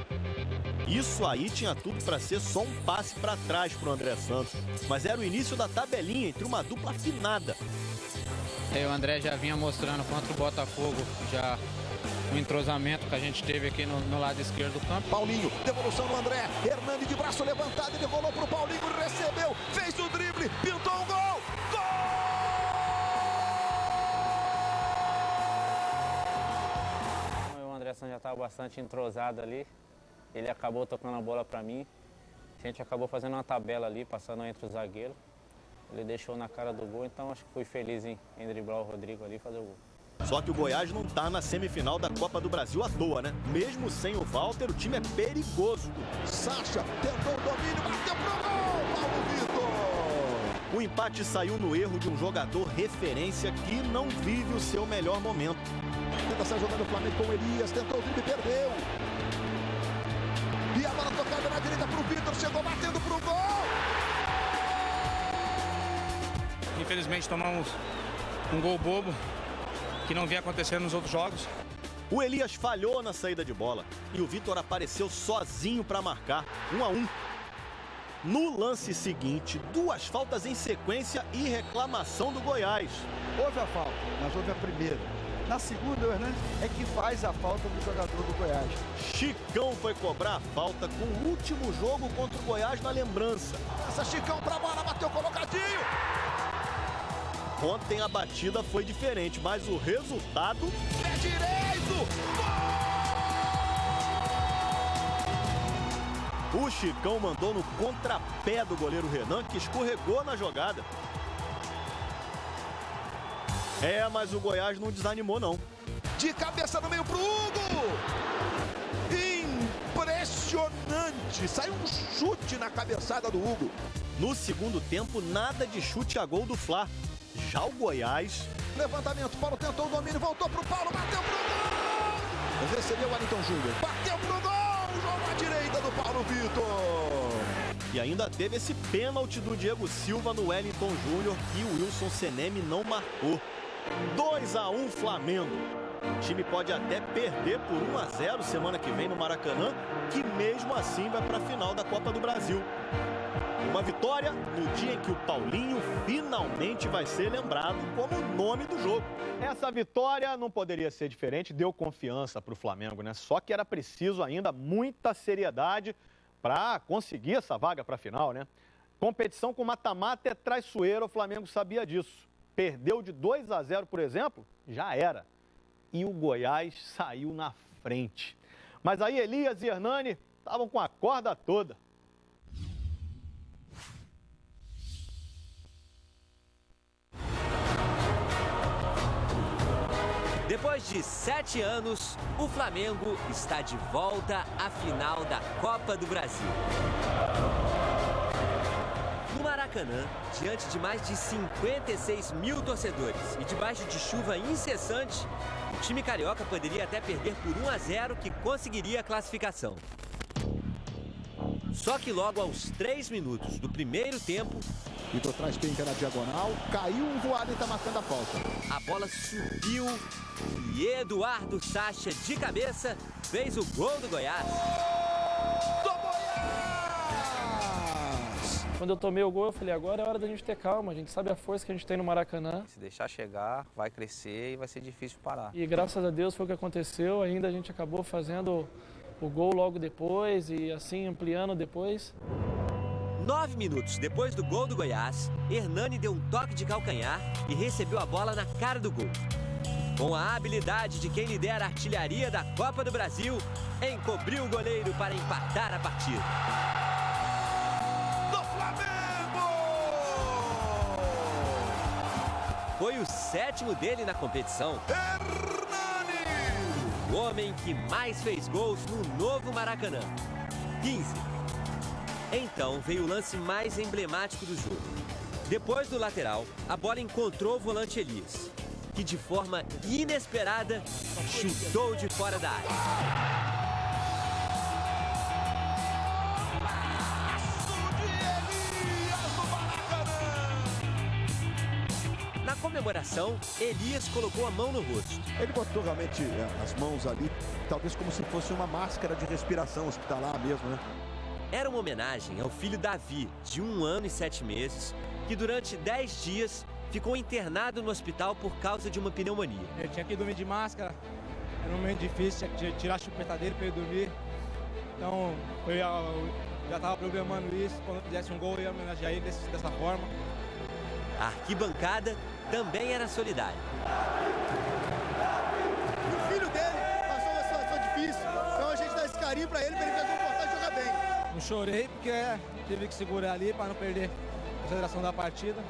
Isso aí tinha tudo para ser só um passe para trás para o André Santos. Mas era o início da tabelinha entre uma dupla afinada. O André já vinha mostrando contra o Botafogo já o entrosamento que a gente teve aqui no lado esquerdo do campo. Paulinho, devolução do André. Hernani de braço levantado, ele rolou pro Paulinho, recebeu, fez o drible, pintou um gol. O André Santos já estava bastante entrosado ali. Ele acabou tocando a bola para mim. A gente acabou fazendo uma tabela ali, passando entre os zagueiros. Ele deixou na cara do gol, então acho que fui feliz em driblar o Rodrigo ali e fazer o gol. Só que o Goiás não tá na semifinal da Copa do Brasil à toa, né? Mesmo sem o Walter, o time é perigoso. Sacha tentou o domínio, bateu pro gol, Paulo Vitor. O empate saiu no erro de um jogador referência que não vive o seu melhor momento. Tenta sair jogando o Flamengo com o Elias, tentou o drible e perdeu. E a bola tocada na direita pro Vitor, chegou batendo pro gol. Infelizmente tomamos um gol bobo, que não vinha acontecendo nos outros jogos. O Elias falhou na saída de bola e o Vitor apareceu sozinho para marcar, 1-1. No lance seguinte, 2 faltas em sequência e reclamação do Goiás. Houve a falta, mas houve a primeira. Na segunda, o Hernani é que faz a falta do jogador do Goiás. Chicão foi cobrar a falta com o último jogo contra o Goiás na lembrança. Essa Chicão pra bola, bateu colocadinho. Ontem a batida foi diferente, mas o resultado... Pé direito! Gol! O Chicão mandou no contrapé do goleiro Renan, que escorregou na jogada. Mas o Goiás não desanimou, não. De cabeça no meio pro Hugo! Impressionante! Saiu um chute na cabeçada do Hugo. No segundo tempo, nada de chute a gol do Fla. Já o Goiás... Levantamento, Paulo tentou o domínio, voltou pro Paulo, bateu pro gol! Recebeu o Wellington Júnior, bateu pro gol! Jogo à direita do Paulo Vitor! E ainda teve esse pênalti do Diego Silva no Wellington Júnior e o Wilson Seneme não marcou. 2-1 Flamengo. O time pode até perder por 1-0 semana que vem no Maracanã, que mesmo assim vai para a final da Copa do Brasil. Uma vitória no dia em que o Paulinho finalmente vai ser lembrado como o nome do jogo. Essa vitória não poderia ser diferente, deu confiança para o Flamengo, né? Só que era preciso ainda muita seriedade para conseguir essa vaga para a final, né? Competição com mata-mata é traiçoeira, o Flamengo sabia disso. Perdeu de 2-0, por exemplo, já era. E o Goiás saiu na frente. Mas aí Elias e Hernani estavam com a corda toda. Depois de 7 anos, o Flamengo está de volta à final da Copa do Brasil. No Maracanã, diante de mais de 56 mil torcedores e debaixo de chuva incessante, o time carioca poderia até perder por 1-0, que conseguiria a classificação. Só que logo aos 3 minutos do primeiro tempo, Vitor traz quente na diagonal, caiu um voado e está marcando a falta. A bola subiu e Eduardo Sacha, de cabeça, fez o gol do Goiás. Quando eu tomei o gol, eu falei, agora é hora da gente ter calma, a gente sabe a força que a gente tem no Maracanã. Se deixar chegar, vai crescer e vai ser difícil parar. E graças a Deus foi o que aconteceu, ainda a gente acabou fazendo o gol logo depois e assim ampliando depois. 9 minutos depois do gol do Goiás, Hernani deu um toque de calcanhar e recebeu a bola na cara do gol. Com a habilidade de quem lidera a artilharia da Copa do Brasil, encobriu o goleiro para empatar a partida. Do Flamengo! Foi o 7º dele na competição. Hernani! homem que mais fez gols no novo Maracanã. 15. Então veio o lance mais emblemático do jogo. Depois do lateral, a bola encontrou o volante Elias, que de forma inesperada chutou de fora da área. Na comemoração, Elias colocou a mão no rosto. Ele botou realmente as mãos ali, talvez como se fosse uma máscara de respiração hospitalar mesmo, né? Era uma homenagem ao filho Davi, de 1 ano e 7 meses, que durante 10 dias ficou internado no hospital por causa de uma pneumonia. Ele tinha que dormir de máscara, era um momento difícil, tinha que tirar a chupeta dele para ele dormir. Então, eu já estava programando isso, quando fizesse um gol eu ia homenagear ele dessa forma. A arquibancada também era solidária. O filho dele passou uma situação difícil, então a gente dá esse carinho para ele se comportar e jogar bem. Não chorei porque tive que segurar ali para não perder a consideração da partida.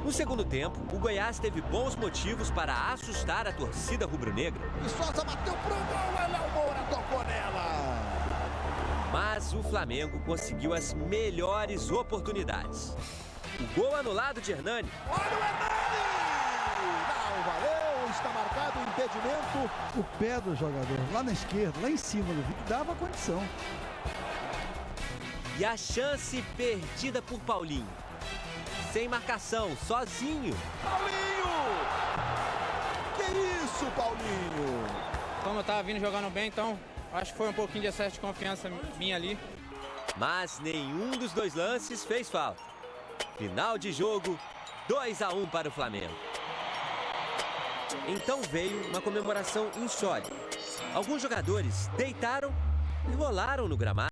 No segundo tempo, o Goiás teve bons motivos para assustar a torcida rubro-negra. E Souza bateu pro gol, Léo Moura tocou nela. Mas o Flamengo conseguiu as melhores oportunidades. O gol anulado de Hernani. Olha o Hernani! Não valeu, está marcado o impedimento. O pé do jogador, lá na esquerda, lá em cima do vídeo, dava condição. E a chance perdida por Paulinho. Sem marcação, sozinho. Paulinho! Que isso, Paulinho? Como eu tava vindo jogando bem, então acho que foi um pouquinho de excesso de confiança minha ali. Mas nenhum dos dois lances fez falta. Final de jogo, 2-1 para o Flamengo. Então veio uma comemoração insólita. Alguns jogadores deitaram e rolaram no gramado.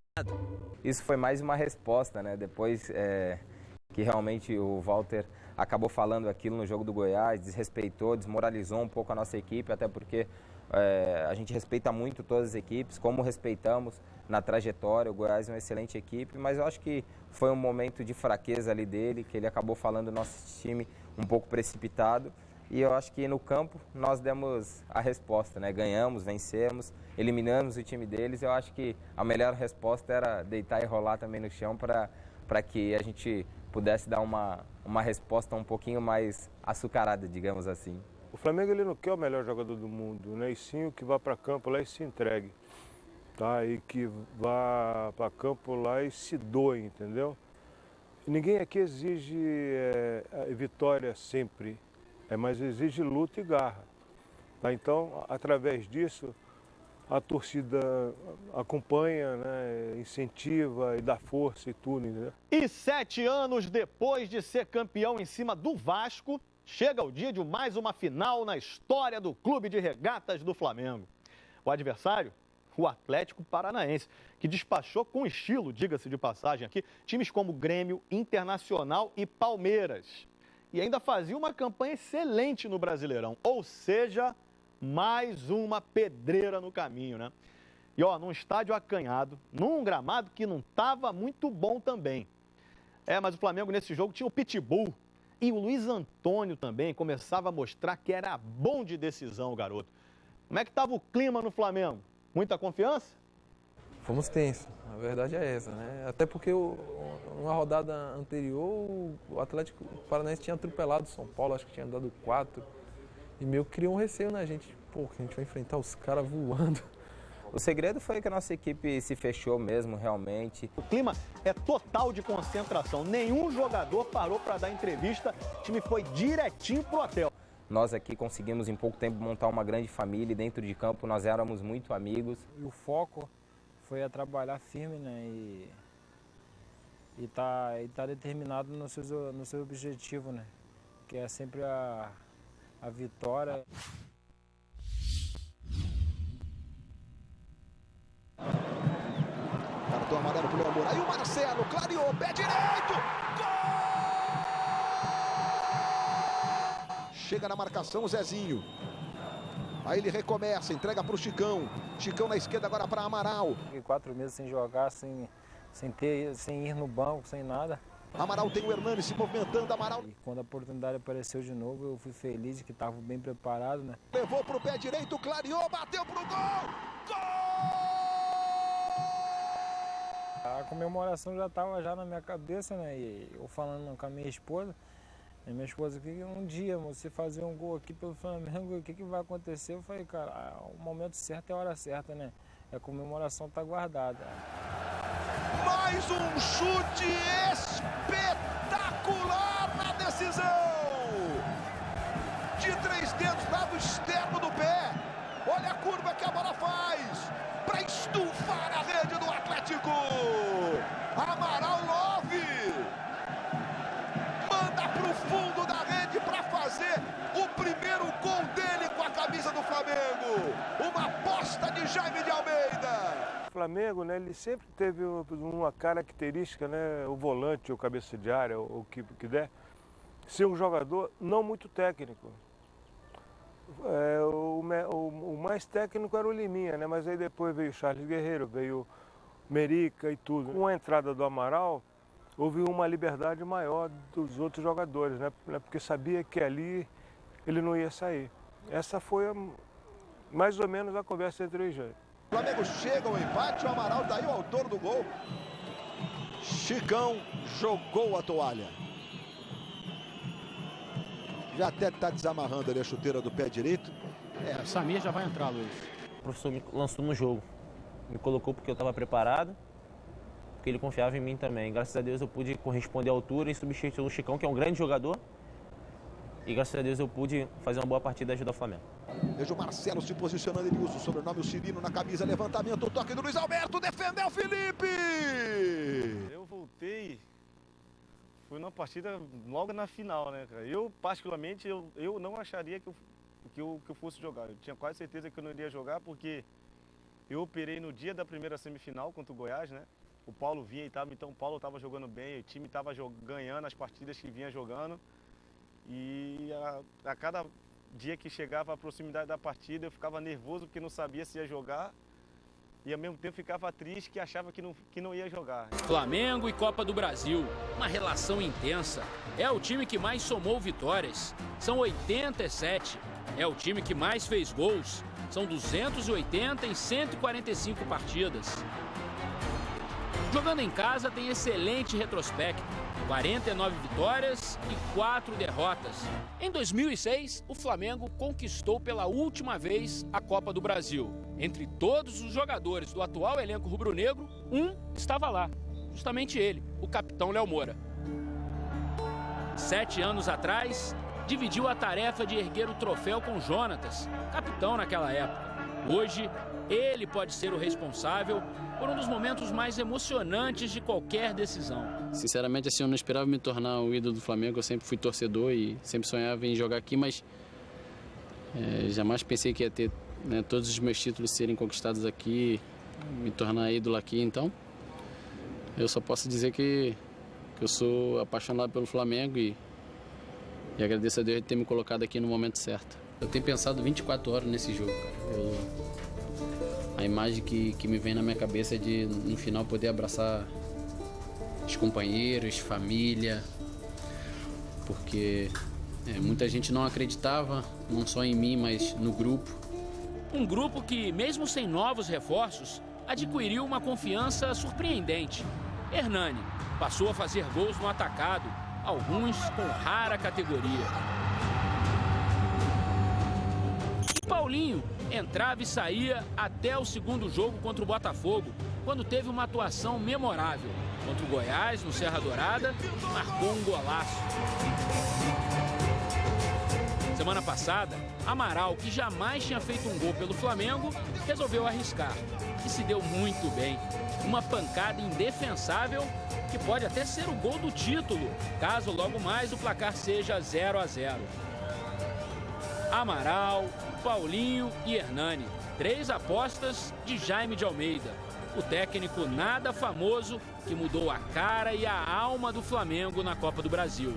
Isso foi mais uma resposta, né? Depois que realmente o Walter acabou falando aquilo no jogo do Goiás, desrespeitou, desmoralizou um pouco a nossa equipe, até porque a gente respeita muito todas as equipes, como respeitamos na trajetória. O Goiás é uma excelente equipe, mas eu acho que foi um momento de fraqueza ali dele, que ele acabou falando do nosso time um pouco precipitado. E eu acho que no campo nós demos a resposta, né? Ganhamos, vencemos, eliminamos o time deles. Eu acho que a melhor resposta era deitar e rolar também no chão para que a gente pudesse dar uma resposta um pouquinho mais açucarada, digamos assim. O Flamengo ele não quer o melhor jogador do mundo, né? E sim o que vá para campo lá e se entregue, tá? E que vá para campo lá e se doe, entendeu? Ninguém aqui exige vitória sempre, mas exige luta e garra, tá? Então, através disso, a torcida acompanha, né? Incentiva e dá força e tudo, entendeu? E 7 anos depois de ser campeão em cima do Vasco, chega o dia de mais uma final na história do Clube de Regatas do Flamengo. O adversário, o Atlético Paranaense, que despachou com estilo, diga-se de passagem aqui, times como Grêmio, Internacional e Palmeiras. E ainda fazia uma campanha excelente no Brasileirão, ou seja, mais uma pedreira no caminho, né? E ó, num estádio acanhado, num gramado que não estava muito bom também. Mas o Flamengo nesse jogo tinha o Pitbull. E o Luiz Antônio também começava a mostrar que era bom de decisão, o garoto. Como é que estava o clima no Flamengo? Muita confiança? Fomos tensos, a verdade é essa, né? Até porque uma rodada anterior, o Atlético Paranaense tinha atropelado o São Paulo, acho que tinha dado 4. E meio que criou um receio na gente. Pô, que a gente vai enfrentar os caras voando. O segredo foi que a nossa equipe se fechou mesmo, realmente. O clima é total de concentração. Nenhum jogador parou para dar entrevista. O time foi direitinho pro hotel. Nós aqui conseguimos em pouco tempo montar uma grande família e dentro de campo nós éramos muito amigos. E o foco foi a trabalhar firme, né? E tá determinado no seu objetivo, né? Que é sempre a vitória. Cartão amarelo pro Léo Moura. Aí o Marcelo clareou, pé direito. Gol! Chega na marcação o Zezinho. Aí ele recomeça, entrega pro Chicão. Chicão na esquerda agora para Amaral. 4 meses sem jogar, sem ir no banco, sem nada. Amaral tem o Hernani se movimentando, Amaral. E quando a oportunidade apareceu de novo, eu fui feliz que estava bem preparado, né? Levou pro pé direito, clareou, bateu pro gol! A comemoração já estava já na minha cabeça, né? E eu falando com a minha esposa, que um dia você fazer um gol aqui pelo Flamengo, o que vai acontecer? Eu falei, cara, o momento certo é a hora certa, né? A comemoração tá guardada. Mais um chute espetacular na decisão! De 3 dedos, lado externo do pé. Olha a curva que a bola faz para estufar a rede do Atlético. Amaral 9. Manda pro fundo da rede para fazer o primeiro gol dele com a camisa do Flamengo. Uma aposta de Jaime de Almeida. O Flamengo, né, ele sempre teve uma característica, né, o volante, o cabeça de área, o que der, ser um jogador não muito técnico. O mais técnico era o Liminha, né, mas aí depois veio o Charles Guerreiro, veio o Merica e tudo. Com a entrada do Amaral, houve uma liberdade maior dos outros jogadores, né, porque sabia que ali ele não ia sair. Essa foi mais ou menos a conversa entre os dois. O Flamengo chega ao empate, o Amaral daí o autor do gol. Chicão jogou a toalha. Já até está desamarrando ali a chuteira do pé direito. O Samir já vai entrar, Luiz. O professor me lançou no jogo. Me colocou porque eu estava preparado, porque ele confiava em mim também. Graças a Deus eu pude corresponder à altura e substituir o Chicão, que é um grande jogador. E graças a Deus eu pude fazer uma boa partida e ajudar o Flamengo. Veja o Marcelo se posicionando, ele usa o sobrenome, o Cirino na camisa, levantamento, o toque do Luiz Alberto, defendeu o Felipe! Eu voltei, foi numa partida logo na final, né, cara? Eu, particularmente, eu não acharia que eu fosse jogar. Eu tinha quase certeza que eu não iria jogar, porque eu operei no dia da primeira semifinal contra o Goiás, né? O Paulo vinha e tava, então o Paulo estava jogando bem, o time estava ganhando as partidas que vinha jogando. E a cada dia que chegava a proximidade da partida, eu ficava nervoso porque não sabia se ia jogar. E ao mesmo tempo ficava triste que achava que não ia jogar. Flamengo e Copa do Brasil, uma relação intensa. É o time que mais somou vitórias, são 87. É o time que mais fez gols, são 280 em 145 partidas. Jogando em casa tem excelente retrospecto, 49 vitórias e 4 derrotas. Em 2006, o Flamengo conquistou pela última vez a Copa do Brasil. Entre todos os jogadores do atual elenco rubro-negro, um estava lá, justamente ele, o capitão Léo Moura. 7 anos atrás, dividiu a tarefa de erguer o troféu com Jonatas, capitão naquela época. Hoje, ele pode ser o responsável por um dos momentos mais emocionantes de qualquer decisão. Sinceramente, assim, eu não esperava me tornar o ídolo do Flamengo. Eu sempre fui torcedor e sempre sonhava em jogar aqui, mas jamais pensei que ia ter, né, todos os meus títulos serem conquistados aqui, me tornar ídolo aqui. Então, eu só posso dizer que eu sou apaixonado pelo Flamengo e agradeço a Deus de ter me colocado aqui no momento certo. Eu tenho pensado 24 horas nesse jogo, cara. A imagem que me vem na minha cabeça é de, no final, poder abraçar os companheiros, família, porque muita gente não acreditava, não só em mim, mas no grupo. Um grupo que, mesmo sem novos reforços, adquiriu uma confiança surpreendente. Hernani passou a fazer gols no atacado, alguns com rara categoria. E Paulinho entrava e saía até o segundo jogo contra o Botafogo, quando teve uma atuação memorável. Contra o Goiás, no Serra Dourada, marcou um golaço. Semana passada, Amaral, que jamais tinha feito um gol pelo Flamengo, resolveu arriscar. E se deu muito bem. Uma pancada indefensável que pode até ser o gol do título, caso logo mais o placar seja 0-0. Amaral, Paulinho e Hernani. 3 apostas de Jaime de Almeida. O técnico nada famoso que mudou a cara e a alma do Flamengo na Copa do Brasil.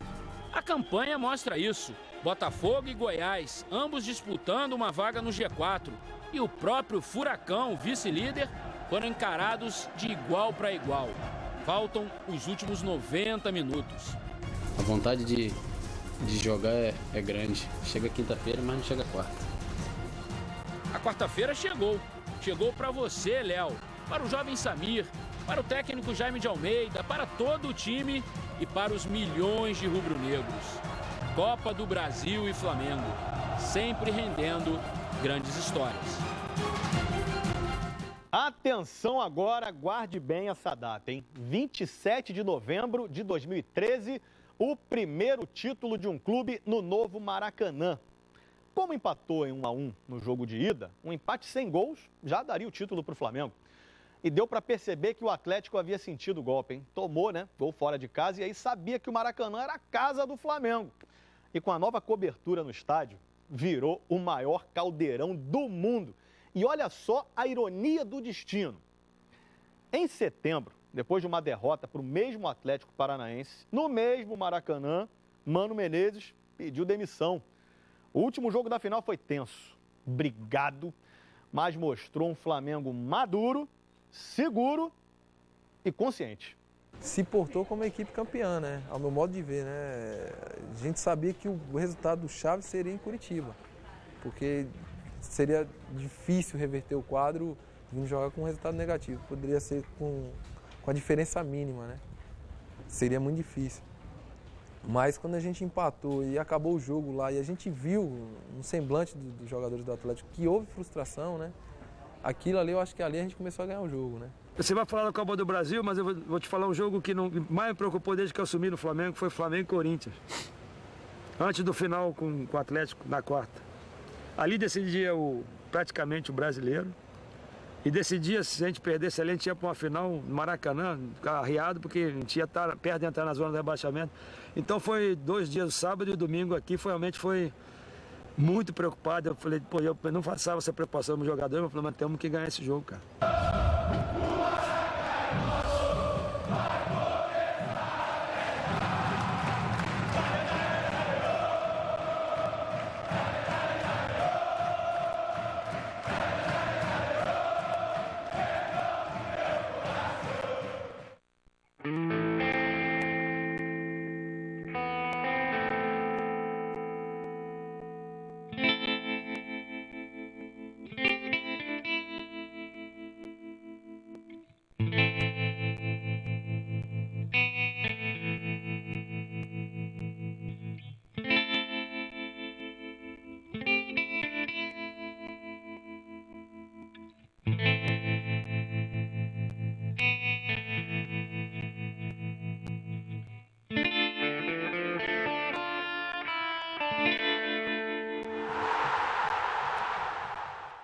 A campanha mostra isso. Botafogo e Goiás, ambos disputando uma vaga no G4. E o próprio Furacão, vice-líder, foram encarados de igual para igual. Faltam os últimos 90 minutos. A vontade de jogar é grande. Chega quinta-feira, mas não chega quarta. A quarta-feira chegou. Chegou para você, Léo, para o jovem Samir, para o técnico Jaime de Almeida, para todo o time e para os milhões de rubro-negros. Copa do Brasil e Flamengo, sempre rendendo grandes histórias. Atenção agora, guarde bem essa data, hein? 27 de novembro de 2013, o primeiro título de um clube no novo Maracanã. Como empatou em 1-1 no jogo de ida, um empate sem gols já daria o título para o Flamengo. E deu para perceber que o Atlético havia sentido o golpe, hein? Tomou, né? Gol fora de casa e aí sabia que o Maracanã era a casa do Flamengo. E com a nova cobertura no estádio, virou o maior caldeirão do mundo. E olha só a ironia do destino. Em setembro, depois de uma derrota para o mesmo Atlético Paranaense, no mesmo Maracanã, Mano Menezes pediu demissão. O último jogo da final foi tenso, brigado, mas mostrou um Flamengo maduro, seguro e consciente. Se portou como uma equipe campeã, né? Ao meu modo de ver, né? A gente sabia que o resultado do Chaves seria em Curitiba, porque seria difícil reverter o quadro vindo jogar com um resultado negativo. Poderia ser com a diferença mínima, né? Seria muito difícil. Mas quando a gente empatou e acabou o jogo lá e a gente viu no semblante dos jogadores do Atlético que houve frustração, né? Aquilo ali, eu acho que ali a gente começou a ganhar o jogo, né? Você vai falar da Copa do Brasil, mas eu vou te falar um jogo que mais me preocupou desde que eu assumi no Flamengo, foi Flamengo e Corinthians. Antes do final com o Atlético, na quarta. Ali decidia praticamente o brasileiro. E decidia, se a gente perdesse ali, a gente ia para uma final no Maracanã, arriado, porque a gente ia estar perto de entrar na zona do rebaixamento. Então foi 2 dias, sábado e domingo aqui, realmente foi muito preocupado. Eu falei, pô, eu não passava essa preocupação no jogador, eu falei, mas temos que ganhar esse jogo, cara.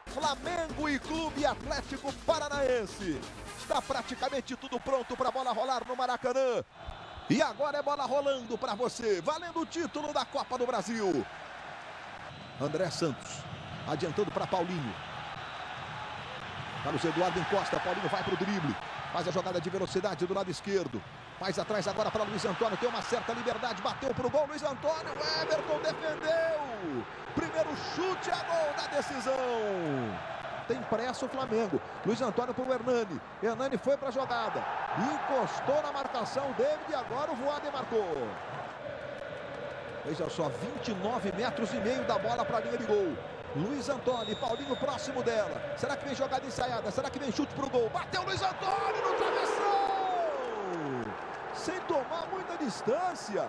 Flamengo e Clube Atlético Paranaense. Está praticamente tudo pronto para a bola rolar no Maracanã. E agora é bola rolando para você, valendo o título da Copa do Brasil. André Santos, adiantando para Paulinho. Carlos Eduardo encosta, Paulinho vai para o drible. Faz a jogada de velocidade do lado esquerdo. Mais atrás agora para Luiz Antônio, tem uma certa liberdade, bateu para o gol, Luiz Antônio, Everton defendeu. Primeiro chute a gol da decisão. Tem pressa o Flamengo. Luiz Antônio para o Hernani. Hernani foi para a jogada. Encostou na marcação David e agora o Voaden marcou. Veja só, 29,5 metros da bola para a linha de gol. Luiz Antônio, Paulinho próximo dela. Será que vem jogada ensaiada? Será que vem chute para o gol? Bateu Luiz Antônio no travessão! Sem tomar muita distância.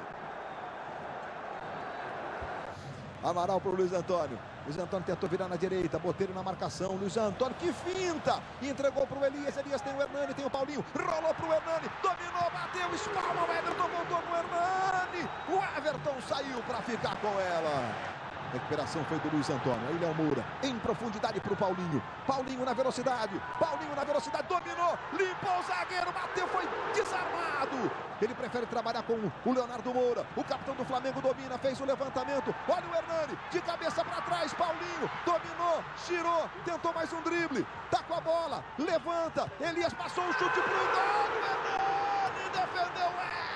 Amaral para o Luiz Antônio. Luiz Antônio tentou virar na direita, Botelho na marcação. Luiz Antônio, que finta! Entregou para o Elias. Elias tem o Hernani, tem o Paulinho. Rolou para o Hernani, dominou, bateu, espalma. O Everton voltou no Hernani. O Everton saiu para ficar com ela. A recuperação foi do Luiz Antônio. Aí Léo Moura em profundidade para o Paulinho. Paulinho na velocidade. Paulinho na velocidade. Dominou. Limpou o zagueiro. Bateu. Foi desarmado. Ele prefere trabalhar com o Leonardo Moura. O capitão do Flamengo domina. Fez o levantamento. Olha o Hernani. De cabeça para trás. Paulinho. Dominou. Girou. Tentou mais um drible. Tá com a bola. Levanta. Elias passou o chute para o gol. O Hernani defendeu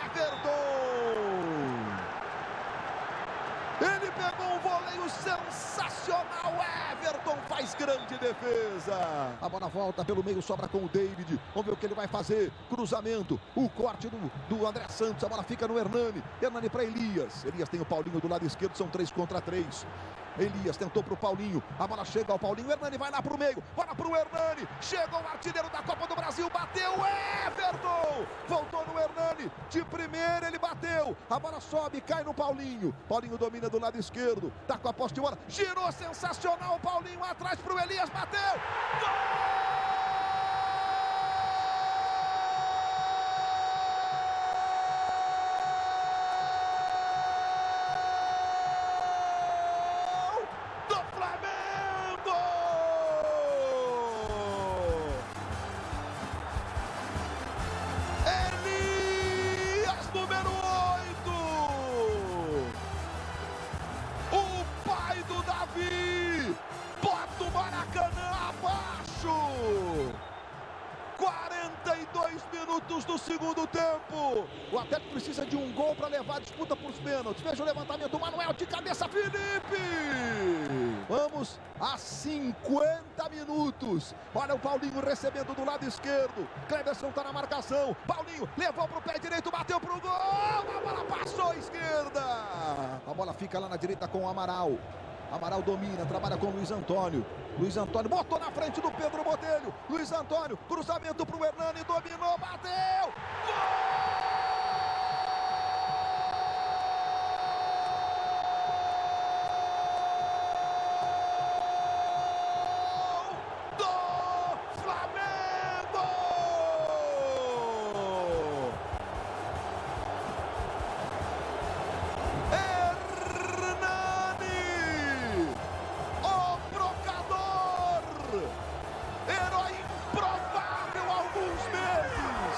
Everton. Ele pegou um voleio sensacional. Everton faz grande defesa. A bola volta pelo meio, sobra com o David. Vamos ver o que ele vai fazer. Cruzamento, o corte do André Santos. A bola fica no Hernani. Hernani para Elias. Elias tem o Paulinho do lado esquerdo, são 3 contra 3. Elias tentou para o Paulinho, a bola chega ao Paulinho, Hernani vai lá para o meio, bola para o Hernani, chegou o artilheiro da Copa do Brasil, bateu, Everton, voltou no Hernani, de primeira ele bateu, a bola sobe, cai no Paulinho, Paulinho domina do lado esquerdo, tá com a posse de bola, girou sensacional, Paulinho atrás para o Elias, bateu, gol! Do segundo tempo, o Atlético precisa de um gol para levar a disputa para os pênaltis. Veja o levantamento, Manuel de cabeça, Felipe. Vamos a 50 minutos. Olha o Paulinho recebendo do lado esquerdo. Cleberson está na marcação. Paulinho levou para o pé direito, bateu para o gol. A bola passou à esquerda. A bola fica lá na direita com o Amaral. Amaral domina, trabalha com o Luiz Antônio. Luiz Antônio botou na frente do Pedro Botelho. Luiz Antônio, cruzamento para o Hernani, dominou, bateu! Gol do Flamengo! Herói improvável há alguns meses.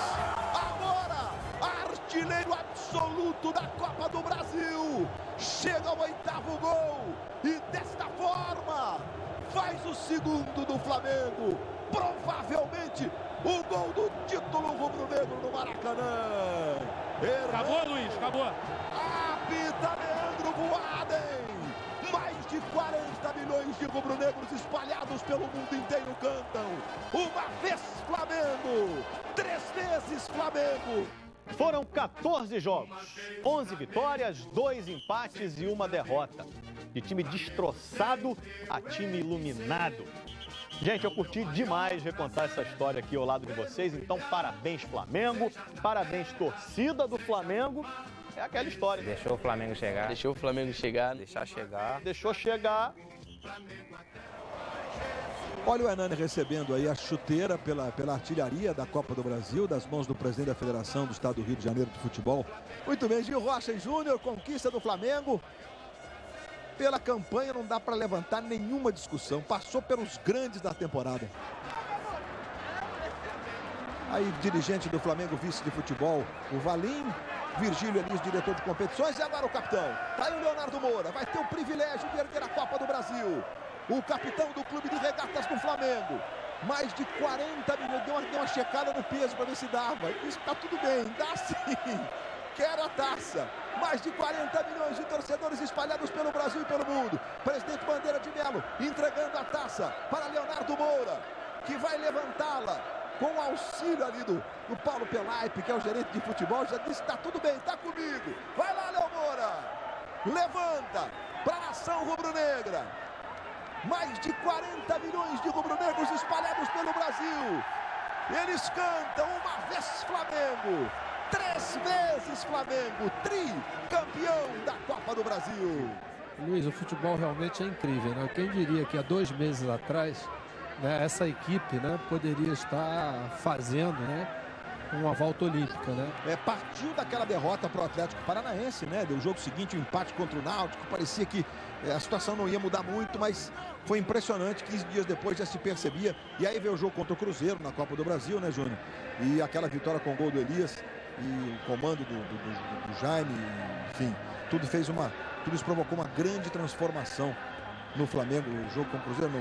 Agora, artilheiro absoluto da Copa do Brasil. Chega ao 8º gol. E desta forma, faz o segundo do Flamengo. Provavelmente, o gol do título rubro-negro no Maracanã. Acabou, Luiz, acabou. Apita Leandro Boaden. Mais de 40 milhões de rubro-negros espalhados pelo mundo inteiro cantam. Uma vez Flamengo, 3 vezes Flamengo. Foram 14 jogos, 11 vitórias, 2 empates e 1 derrota. De time destroçado a time iluminado. Gente, eu curti demais recontar essa história aqui ao lado de vocês. Então, parabéns Flamengo, parabéns torcida do Flamengo. É aquela história. Deixou o Flamengo chegar. Deixou o Flamengo chegar. Deixar chegar. Deixou chegar. Olha o Hernani recebendo aí a chuteira pela artilharia da Copa do Brasil, das mãos do presidente da Federação do Estado do Rio de Janeiro de Futebol. Muito bem, Gil Rocha e Júnior, conquista do Flamengo. Pela campanha não dá para levantar nenhuma discussão. Passou pelos grandes da temporada. Aí, dirigente do Flamengo, vice de futebol, o Valim. Virgílio Elias, diretor de competições, e agora o capitão. Tá aí o Leonardo Moura, vai ter o privilégio de erguer a Copa do Brasil. O capitão do clube de regatas do Flamengo. Mais de 40 milhões, deu uma checada no peso para ver se dava. Isso tá tudo bem, dá sim. Quero a taça. Mais de 40 milhões de torcedores espalhados pelo Brasil e pelo mundo. Presidente Bandeira de Melo entregando a taça para Leonardo Moura, que vai levantá-la. Com o auxílio ali do Paulo Pelaipe, que é o gerente de futebol, já disse, tá tudo bem, tá comigo. Vai lá, Léo Moura. Levanta para a nação rubro-negra. Mais de 40 milhões de rubro-negros espalhados pelo Brasil. Eles cantam uma vez Flamengo, 3 vezes Flamengo, tricampeão da Copa do Brasil. Luiz, o futebol realmente é incrível, né? Quem diria que há 2 meses atrás, né, essa equipe, né, poderia estar fazendo, né, uma volta olímpica, né? Partiu daquela derrota para o Atlético Paranaense, né? Do jogo seguinte, o empate contra o Náutico. Parecia que a situação não ia mudar muito, mas foi impressionante. 15 dias depois já se percebia. E aí veio o jogo contra o Cruzeiro na Copa do Brasil, né, Júnior? E aquela vitória com o gol do Elias e o comando do Jaime, enfim, tudo isso provocou uma grande transformação no Flamengo, o jogo com o Cruzeiro,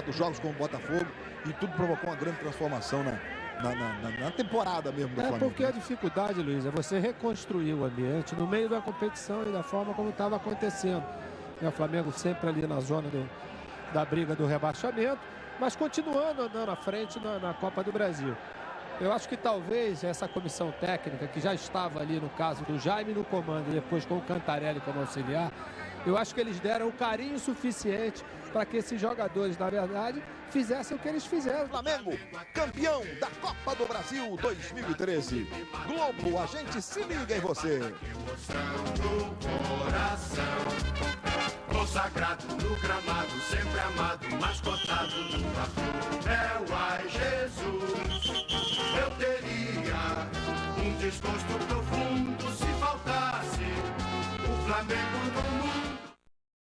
os jogos com o Botafogo, e tudo provocou uma grande transformação na temporada mesmo do Flamengo. Porque a dificuldade, Luiz, é você reconstruir o ambiente no meio da competição e da forma como estava acontecendo. O Flamengo sempre ali na zona da briga do rebaixamento, mas continuando andando à frente na Copa do Brasil. Eu acho que talvez essa comissão técnica, que já estava ali no caso do Jaime no comando e depois com o Cantarelli como auxiliar, eu acho que eles deram o carinho suficiente para que esses jogadores, na verdade, fizessem o que eles fizeram. Flamengo, campeão da Copa do Brasil 2013. Globo, a gente se liga em você. Consagrado no gramado, sempre amado e mascotado no vapor. É o ai Jesus, eu teria um desgosto profundo se faltasse o Flamengo no